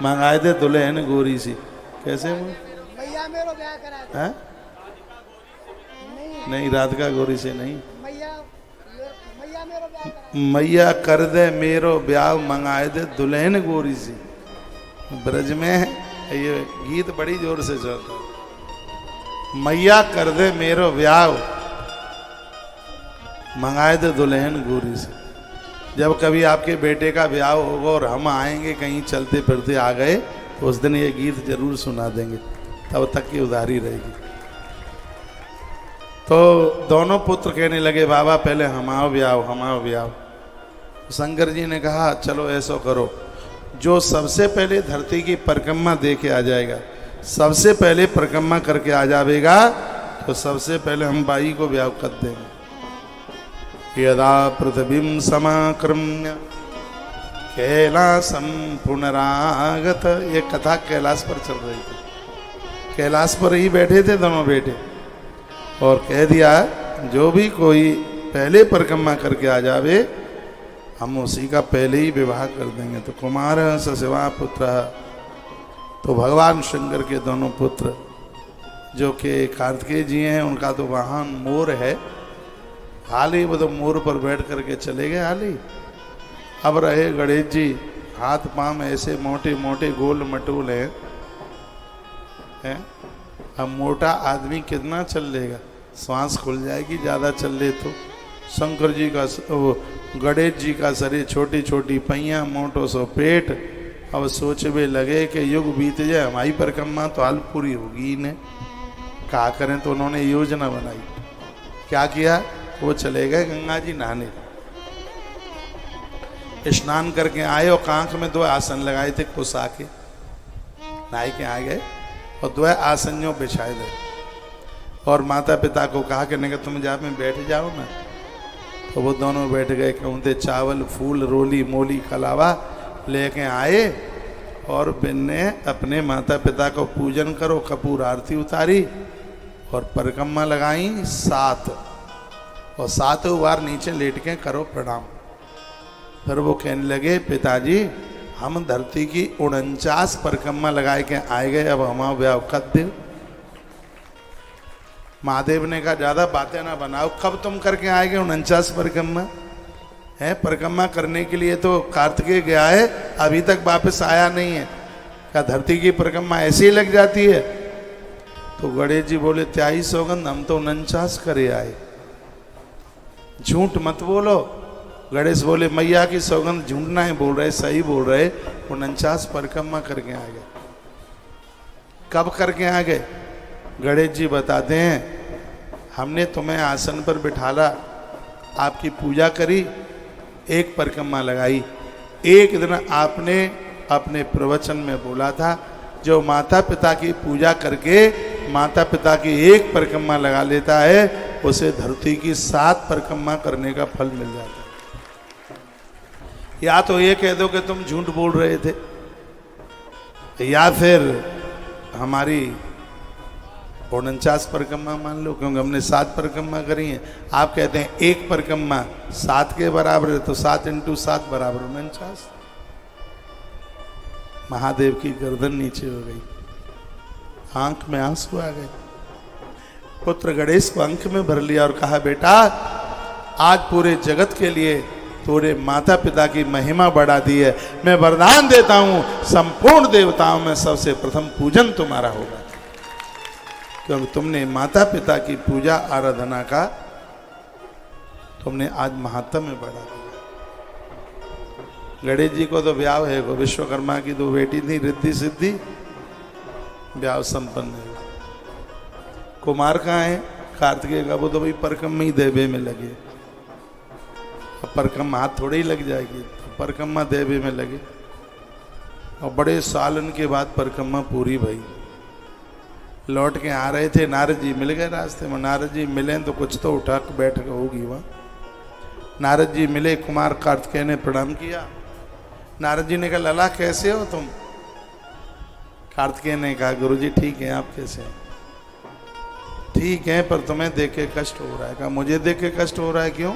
A: मंगाए दे दुल्हन गोरी सी कैसे वो?
C: मैया मेरो ब्याह करा दे।
A: नहीं राधिका गोरी से नहीं।
C: मैया मेरो ब्याह करा।
A: मैया कर दे मेरो ब्याह मंगाए दे दुल्हन गोरी सी। ब्रज में ये गीत बड़ी जोर से चलता है। मैया कर दे मेरो ब्याह मंगाए दे दुल्हन गोरी से। जब कभी आपके बेटे का ब्याह होगा और हम आएंगे कहीं चलते फिरते आ गए तो उस दिन ये गीत जरूर सुना देंगे, तब तक की उधारी रहेगी। तो दोनों पुत्र कहने लगे बाबा पहले हमाओ ब्याह, हमाओ ब्याह। शंकर जी ने कहा चलो ऐसा करो, जो सबसे पहले धरती की परिक्रमा दे के आ जाएगा, सबसे पहले परिक्रमा करके आ जाएगा, तो सबसे पहले हम बाई को ब्याह कर देंगे। यदा पृथ्वीं समाक्रम्य कैलासम पुनरागत। ये कथा कैलाश पर चल रही थी। कैलाश पर ही बैठे थे दोनों बेटे, और कह दिया जो भी कोई पहले परिक्रमा करके आ जावे हम उसी का पहले ही विवाह कर देंगे। तो कुमार सशिवा पुत्र, तो भगवान शंकर के दोनों पुत्र जो कि कार्तिकेय जी हैं, उनका तो वाहन मोर है। हाल ही वो तो मोर पर बैठ करके चले गए हाल ही। अब रहे गणेश जी, हाथ पांव ऐसे मोटे मोटे गोल मटोल हैं। अब मोटा आदमी कितना चल लेगा, सांस खुल जाएगी ज़्यादा चल ले तो। शंकर जी का गणेश जी का शरीर, छोटी छोटी पैया, मोटो सो पेट। अब सोचने लगे कि युग बीत जाए, हमारी परिक्रमा तो हाल पूरी होगी इन्हें, क्या करें। तो उन्होंने योजना बनाई। क्या किया, वो चले गए गंगा जी नहाने, स्नान करके आए और कांख में 2 आसन लगाए थे कुसा के, नहाए के आ गए और 2 आसनों बिछाए थे। और माता पिता को कहा कि नहीं तुम जा में बैठ जाओ ना। तो वो दोनों बैठ गए। कहते चावल फूल रोली मोली कलावा लेके आए और बिन्ने अपने माता पिता को पूजन करो, कपूर आरती उतारी और परिक्रमा लगाई 7, और 7 बार नीचे लेट के करो प्रणाम। फिर वो कहने लगे पिताजी हम धरती की 49 परिक्रमा लगाए के आए गए, अब हमारा ब्याह कब दे। महादेव ने कहा ज्यादा बातें ना बनाओ, कब तुम करके आए गए 49 परिक्रमा है। परिक्रमा करने के लिए तो कार्तिकेय गया है, अभी तक वापस आया नहीं है। क्या धरती की परिक्रमा ऐसे ही लग जाती है। तो गणेश जी बोले 23 सौगंध, हम तो 49 करे आए, झूठ मत बोलो। गणेश बोले मैया की सौगंध झूठ नहीं बोल रहे, सही बोल रहे, 49 परिक्रमा करके आ गए। कब करके आ गए। गणेश जी बताते हैं हमने तुम्हें आसन पर बिठाला, आपकी पूजा करी, 1 परिक्रमा लगाई। एक दिन आपने अपने प्रवचन में बोला था जो माता पिता की पूजा करके माता पिता की 1 परिक्रमा लगा लेता है उसे धरती की 7 परिक्रमा करने का फल मिल जाता है। या तो ये कह दो कि तुम झूठ बोल रहे थे, या फिर हमारी 49 परिक्रमा मान लो, क्योंकि हमने 7 परिक्रमा करी हैं। आप कहते हैं 1 परिक्रमा 7 के बराबर है, तो 7 × 7 बराबर 49। महादेव की गर्दन नीचे हो गई, आंख में आंसू आ गए। पुत्र गणेश को आंख में भर लिया और कहा बेटा आज पूरे जगत के लिए तूने माता पिता की महिमा बढ़ा दी है। मैं वरदान देता हूं संपूर्ण देवताओं में सबसे प्रथम पूजन तुम्हारा होगा, क्योंकि तुमने माता पिता की पूजा आराधना का तुमने आज महात्म्य बढ़ा दिया। गणेश जी को तो ब्याह है, विश्वकर्मा की 2 बेटी थी रिद्धि सिद्धि, ब्याह संपन्न है। कुमार कहाँ है, कार्तिकेय का, वो तो भाई परिक्रमा ही देवे में लगे। अब परिक्रमा हाथ थोड़ी ही लग जाएगी, तो परिक्रमा देवे में लगे। और बड़े सालन के बाद परिक्रमा पूरी भई। लौट के आ रहे थे, नारद जी मिल गए रास्ते में। नारद जी मिले तो कुछ तो उठा बैठ होगी वहाँ। नारद जी मिले, कुमार कार्तिकेय ने प्रणाम किया। नारद जी ने कहा लला कैसे हो तुम। कार्तिकेय ने कहा गुरुजी ठीक है, आप कैसे हैं। ठीक है पर तुम्हें देख के कष्ट हो रहा है। कहा मुझे देख के कष्ट हो रहा है, क्यों।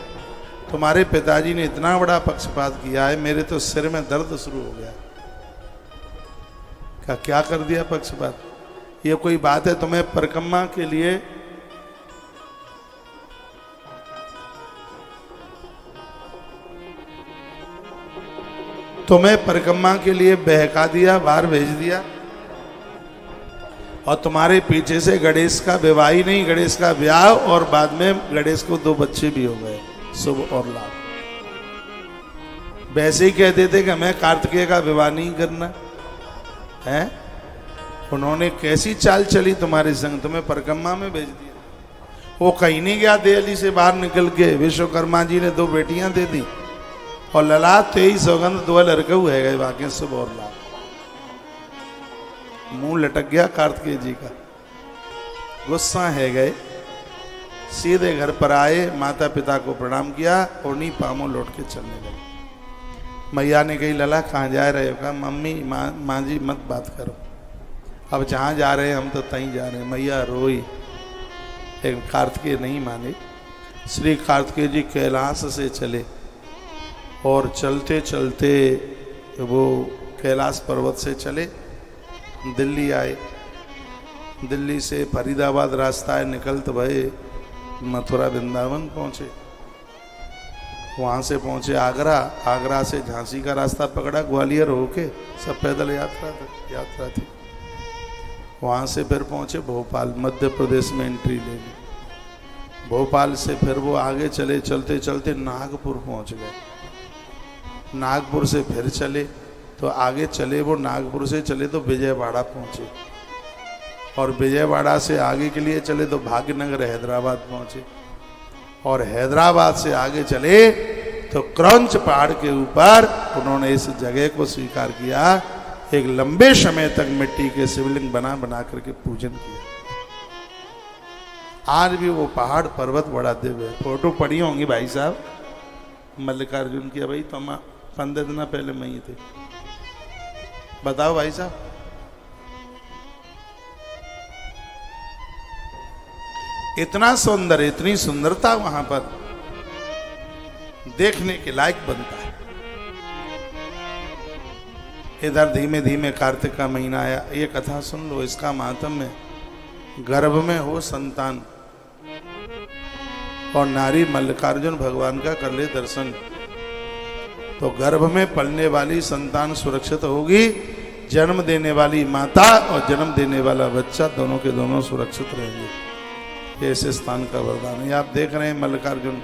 A: तुम्हारे पिताजी ने इतना बड़ा पक्षपात किया है, मेरे तो सिर में दर्द शुरू हो गया। कहा क्या कर दिया पक्षपात, ये कोई बात है। तुम्हें परिक्रमा के लिए बहका दिया, बाहर भेज दिया, और तुम्हारे पीछे से गणेश का विवाह ही नहीं, गणेश का ब्याह, और बाद में गणेश को 2 बच्चे भी हो गए, शुभ और लाभ। वैसे ही कहते थे कि मैं कार्तिकेय का विवाह नहीं करना है। उन्होंने कैसी चाल चली तुम्हारे संग, तुम्हें परिक्रमा में भेज दिया। वो कहीं नहीं गया दिल्ली से बाहर निकल के। विश्वकर्मा जी ने 2 बेटियां दे दी, और लला 23 सौगंध 2 लड़के हुए गए, बाकी शुभ और लाभ। मुंह लटक गया कार्तिकेय जी का, गुस्सा है गए। सीधे घर पर आए, माता पिता को प्रणाम किया और नी पामो लौट के चलने लगे। मैया ने कही लला कहाँ जा रहे हो। कहा मम्मी माँ जी मत बात करो, अब जहाँ जा रहे हैं हम तो तहीं जा रहे हैं। मैया रोई, लेकिन कार्तिकेय नहीं माने। श्री कार्तिकेय जी कैलाश से चले और चलते चलते वो कैलाश पर्वत से चले, दिल्ली आए। दिल्ली से फरीदाबाद रास्ता है, निकलते भये मथुरा वृंदावन पहुँचे। वहाँ से पहुँचे आगरा, आगरा से झांसी का रास्ता पकड़ा, ग्वालियर होके, सब पैदल यात्रा थी। वहाँ से फिर पहुँचे भोपाल, मध्य प्रदेश में एंट्री ले ली। भोपाल से फिर वो आगे चले, चलते चलते नागपुर पहुँच गए। नागपुर से फिर चले तो आगे चले, वो नागपुर से चले तो विजयवाड़ा पहुँचे, और विजयवाड़ा से आगे के लिए चले तो भाग्यनगर हैदराबाद पहुँचे, और हैदराबाद से आगे चले तो क्रंच पहाड़ के ऊपर उन्होंने इस जगह को स्वीकार किया, एक लंबे समय तक मिट्टी के शिवलिंग बना बना करके पूजन किया। आज भी वो पहाड़ पर्वत बड़ा दिव्य है। फोटो पड़ी होंगी भाई साहब मल्लिकार्जुन की। भाई तो हम 15 दिन पहले वहीं थे। बताओ भाई साहब, इतना सुंदर, इतनी सुंदरता वहां पर देखने के लायक बनता है। इधर धीमे धीमे कार्तिक का महीना आया। ये कथा सुन लो, इसका मातम है। गर्भ में हो संतान और नारी मल्लिकार्जुन भगवान का कर ले दर्शन, तो गर्भ में पलने वाली संतान सुरक्षित होगी, जन्म देने वाली माता और जन्म देने वाला बच्चा दोनों के दोनों सुरक्षित रहेंगे। ये ऐसे स्थान का वरदान है। आप देख रहे हैं मल्लिकार्जुन,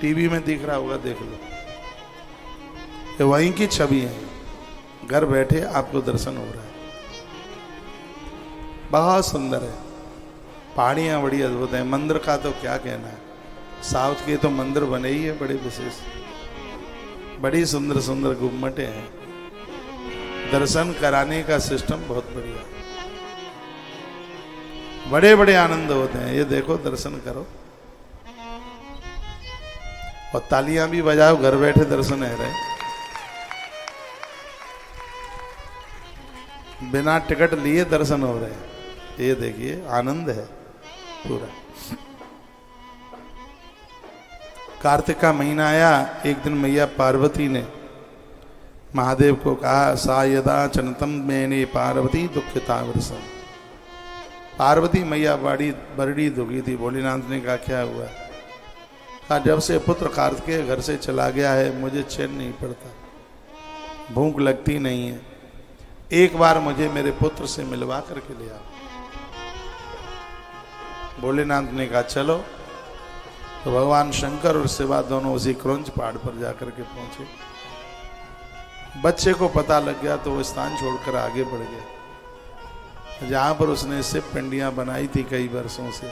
A: टीवी में दिख रहा होगा, देख लो, ये वहीं की छवि है। घर बैठे आपको दर्शन हो रहा है, बहुत सुंदर है। पहाड़ियाँ बड़ी अद्भुत है। मंदिर का तो क्या कहना है, साउथ के तो मंदिर बने ही है बड़े विशेष, बड़ी सुंदर सुंदर गुम्मटें हैं। दर्शन कराने का सिस्टम बहुत बढ़िया, बड़े बड़े आनंद होते हैं। ये देखो, दर्शन करो और तालियां भी बजाओ, घर बैठे दर्शन है रहे। बिना टिकट लिए दर्शन हो रहे हैं। ये देखिए, आनंद है पूरा। कार्तिक का महीना आया। एक दिन मैया पार्वती ने महादेव को कहा, सा यदा चनतम मैंने पार्वती दुखिता वृषम। पार्वती मैया बड़ी दुखी थी। भोलेनाथ ने कहा, क्या हुआ? कहा, जब से पुत्र कार्तिकेय घर से चला गया है, मुझे चैन नहीं पड़ता, भूख लगती नहीं है। एक बार मुझे मेरे पुत्र से मिलवा करके ले आओ। भोलेनाथ ने कहा, चलो। तो भगवान शंकर और शिवा दोनों उसी क्रंच पहाड़ पर जाकर के पहुंचे। बच्चे को पता लग गया तो वो स्थान छोड़कर आगे बढ़ गया जहां पर उसने शिव पिंडियां बनाई थी कई वर्षों से,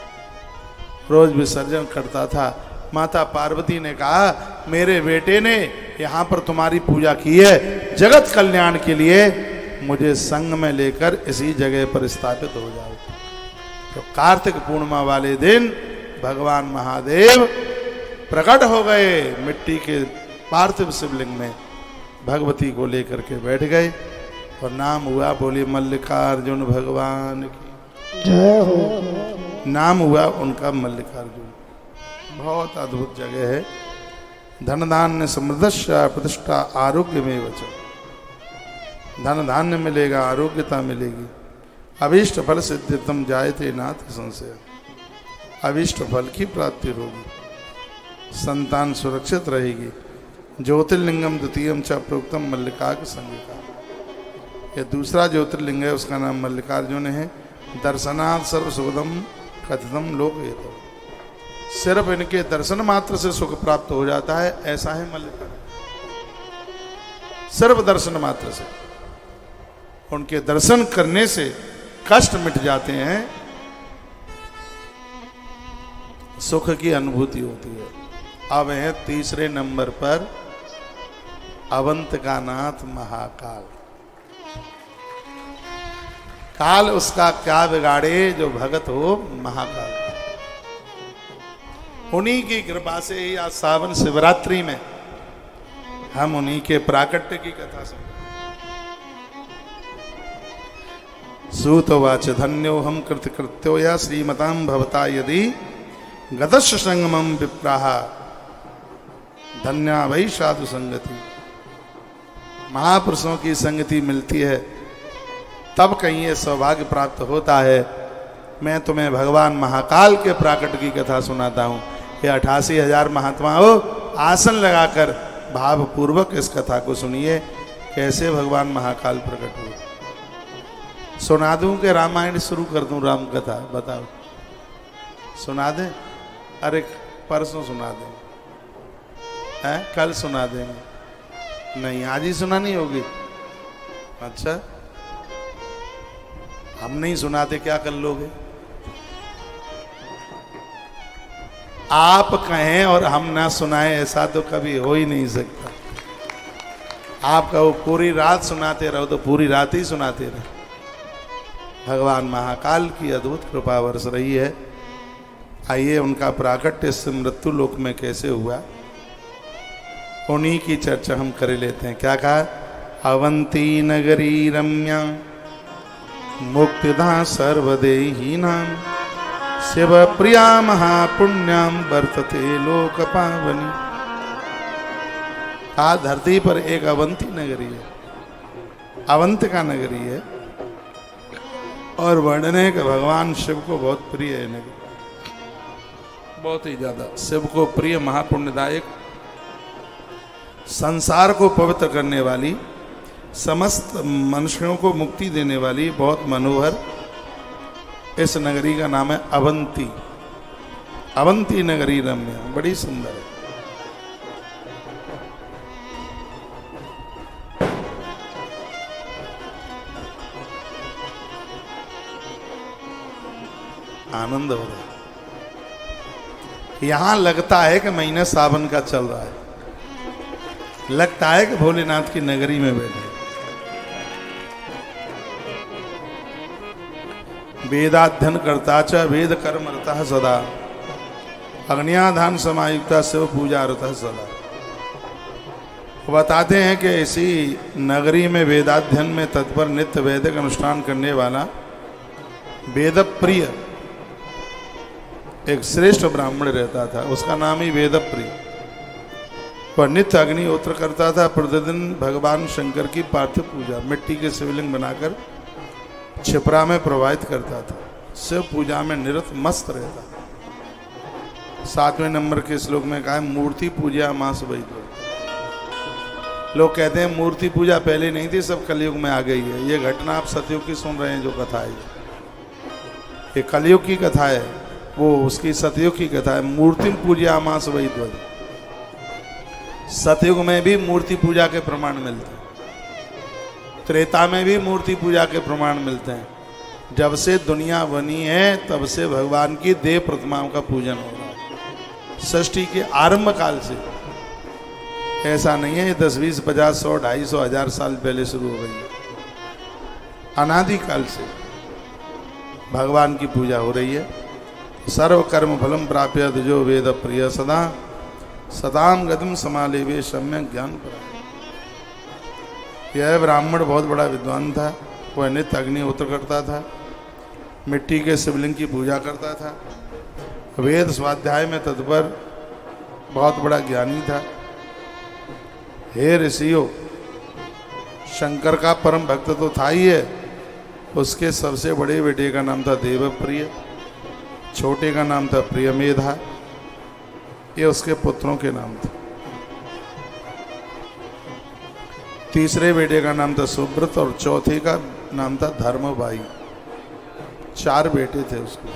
A: रोज विसर्जन करता था। माता पार्वती ने कहा, मेरे बेटे ने यहाँ पर तुम्हारी पूजा की है, जगत कल्याण के लिए मुझे संग में लेकर इसी जगह पर स्थापित हो जाओ। तो कार्तिक पूर्णिमा वाले दिन भगवान महादेव प्रकट हो गए, मिट्टी के पार्थिव शिवलिंग में भगवती को लेकर के बैठ गए और नाम हुआ, बोले मल्लिकार्जुन भगवान की
C: जय हो।
A: नाम हुआ उनका मल्लिकार्जुन। बहुत अद्भुत जगह है। धन धान्य समृद्धस्य प्रतिष्ठा आरोग्य में वचन। धन धान्य मिलेगा, आरोग्यता मिलेगी। अभीष्ट फल सिद्धितम जायते नाथ संशय। अभीष्ट फल की प्राप्ति होगी, संतान सुरक्षित रहेगी। ज्योतिर्लिंगम द्वितीयम च प्रोक्तम मल्लिकार्क संगिका। ये दूसरा ज्योतिर्लिंग है, उसका नाम मल्लिकार्जुन है। दर्शनात् सर्व सुखदम कथितम लोक हेतु। सिर्फ इनके दर्शन मात्र से सुख प्राप्त हो जाता है, ऐसा है मल्लिकार्जुन। सिर्फ दर्शन मात्र से, उनके दर्शन करने से कष्ट मिट जाते हैं, सुख की अनुभूति होती है। अब है तीसरे नंबर पर अवंतिकानाथ महाकाल। काल उसका क्या बिगाड़े जो भगत हो महाकाल। उन्हीं की कृपा से ही आज सावन शिवरात्रि में हम उन्हीं के प्राकट्य की कथा सुन। सूतवाच धन्योहम कृतकृत्यो या श्रीमतां भवता यदि गतस्य संगमम विप्राह धन्या वही साधु संगति। महापुरुषों की संगति मिलती है तब कहीं ये सौभाग्य प्राप्त होता है। मैं तुम्हें भगवान महाकाल के प्राकट की कथा सुनाता हूँ। ये 88,000 महात्माओं आसन लगाकर भावपूर्वक इस कथा को सुनिए, कैसे भगवान महाकाल प्रकट हुए। सुना दूं कि रामायण शुरू कर दूं? राम कथा बताओ, सुना दें? अरे परसों सुना दें, है कल सुना देंगे? नहीं, आज ही सुनानी होगी। अच्छा, हम नहीं सुनाते क्या कर लोगे? आप कहें और हम ना सुनाएं ऐसा तो कभी हो ही नहीं सकता। आप कहो पूरी रात सुनाते रहो तो पूरी रात ही सुनाते रहो। भगवान महाकाल की अद्भुत कृपा बरस रही है। आइए उनका प्राकट्य इस मृत्यु लोक में कैसे हुआ, उन्हीं की चर्चा हम कर लेते हैं। क्या कहा? अवंती नगरी रम्या मुक्तिदा सर्वदेहीनां शिव प्रिया महापुण्याम वर्तते लोक पावनी। आज धरती पर एक अवंती नगरी है, अवंत का नगरी है, और वर्णन है कि भगवान शिव को बहुत प्रिय है नगरी, बहुत ही ज्यादा शिव को प्रिय, महापुण्यदायक, संसार को पवित्र करने वाली, समस्त मनुष्यों को मुक्ति देने वाली, बहुत मनोहर इस नगरी का नाम है अवंती। अवंती नगरी रम्या, बड़ी सुंदर है। आनंद हो रहा है। यहां लगता है कि महीना सावन का चल रहा है, लगता है कि भोलेनाथ की नगरी में बैठे। वेदाध्ययन करता च वेद कर्म रता सदा अग्न्याधान समायुक्ता शिव पूजा रता सदा। बताते हैं कि इसी नगरी में वेदाध्ययन में तत्पर नित्य वैदिक अनुष्ठान करने वाला वेद प्रिय एक श्रेष्ठ ब्राह्मण रहता था, उसका नाम ही वेद प्रिय। वह नित्य अग्निहोत्र करता था, प्रतिदिन भगवान शंकर की पार्थिव पूजा मिट्टी के शिवलिंग बनाकर छिपरा में प्रवाहित करता था। शिव पूजा में निरत मस्त रहता। 7वें नंबर के श्लोक में कहा, मूर्ति पूजा मास वही। लोग कहते हैं मूर्ति पूजा पहले नहीं थी, सब कलयुग में आ गई है। ये घटना आप सतयुग की सुन रहे हैं, जो कथा है ये कलयुग की कथा है, वो उसकी सतयुग की कथा है। मूर्ति पूजा मास वही ध्वज। सतयुग में भी मूर्ति पूजा के प्रमाण मिलते हैं, त्रेता में भी मूर्ति पूजा के प्रमाण मिलते हैं। जब से दुनिया बनी है तब से भगवान की देव प्रतिमाओं का पूजन हो रहा है, सृष्टि के आरंभ काल से। ऐसा नहीं है 10, 20, 50, 100, 250, 1000 साल पहले शुरू हो गई है। अनादि काल से भगवान की पूजा हो रही है। सर्व कर्म फलम प्राप्य जो वेद प्रिय सदा सदाम गतिम समालेवे सम्यक ज्ञान पर। यह ब्राह्मण बहुत बड़ा विद्वान था। वह नित्य अग्निहोत्र करता था, मिट्टी के शिवलिंग की पूजा करता था, वेद स्वाध्याय में तत्पर बहुत बड़ा ज्ञानी था। हे ऋषियों, शंकर का परम भक्त तो था ही है, उसके सबसे बड़े बेटे का नाम था देवप्रिय, छोटे का नाम था प्रियमेधा। ये उसके पुत्रों के नाम थे। तीसरे बेटे का नाम था सुब्रत और चौथे का नाम था धर्मबाई। 4 बेटे थे उसको।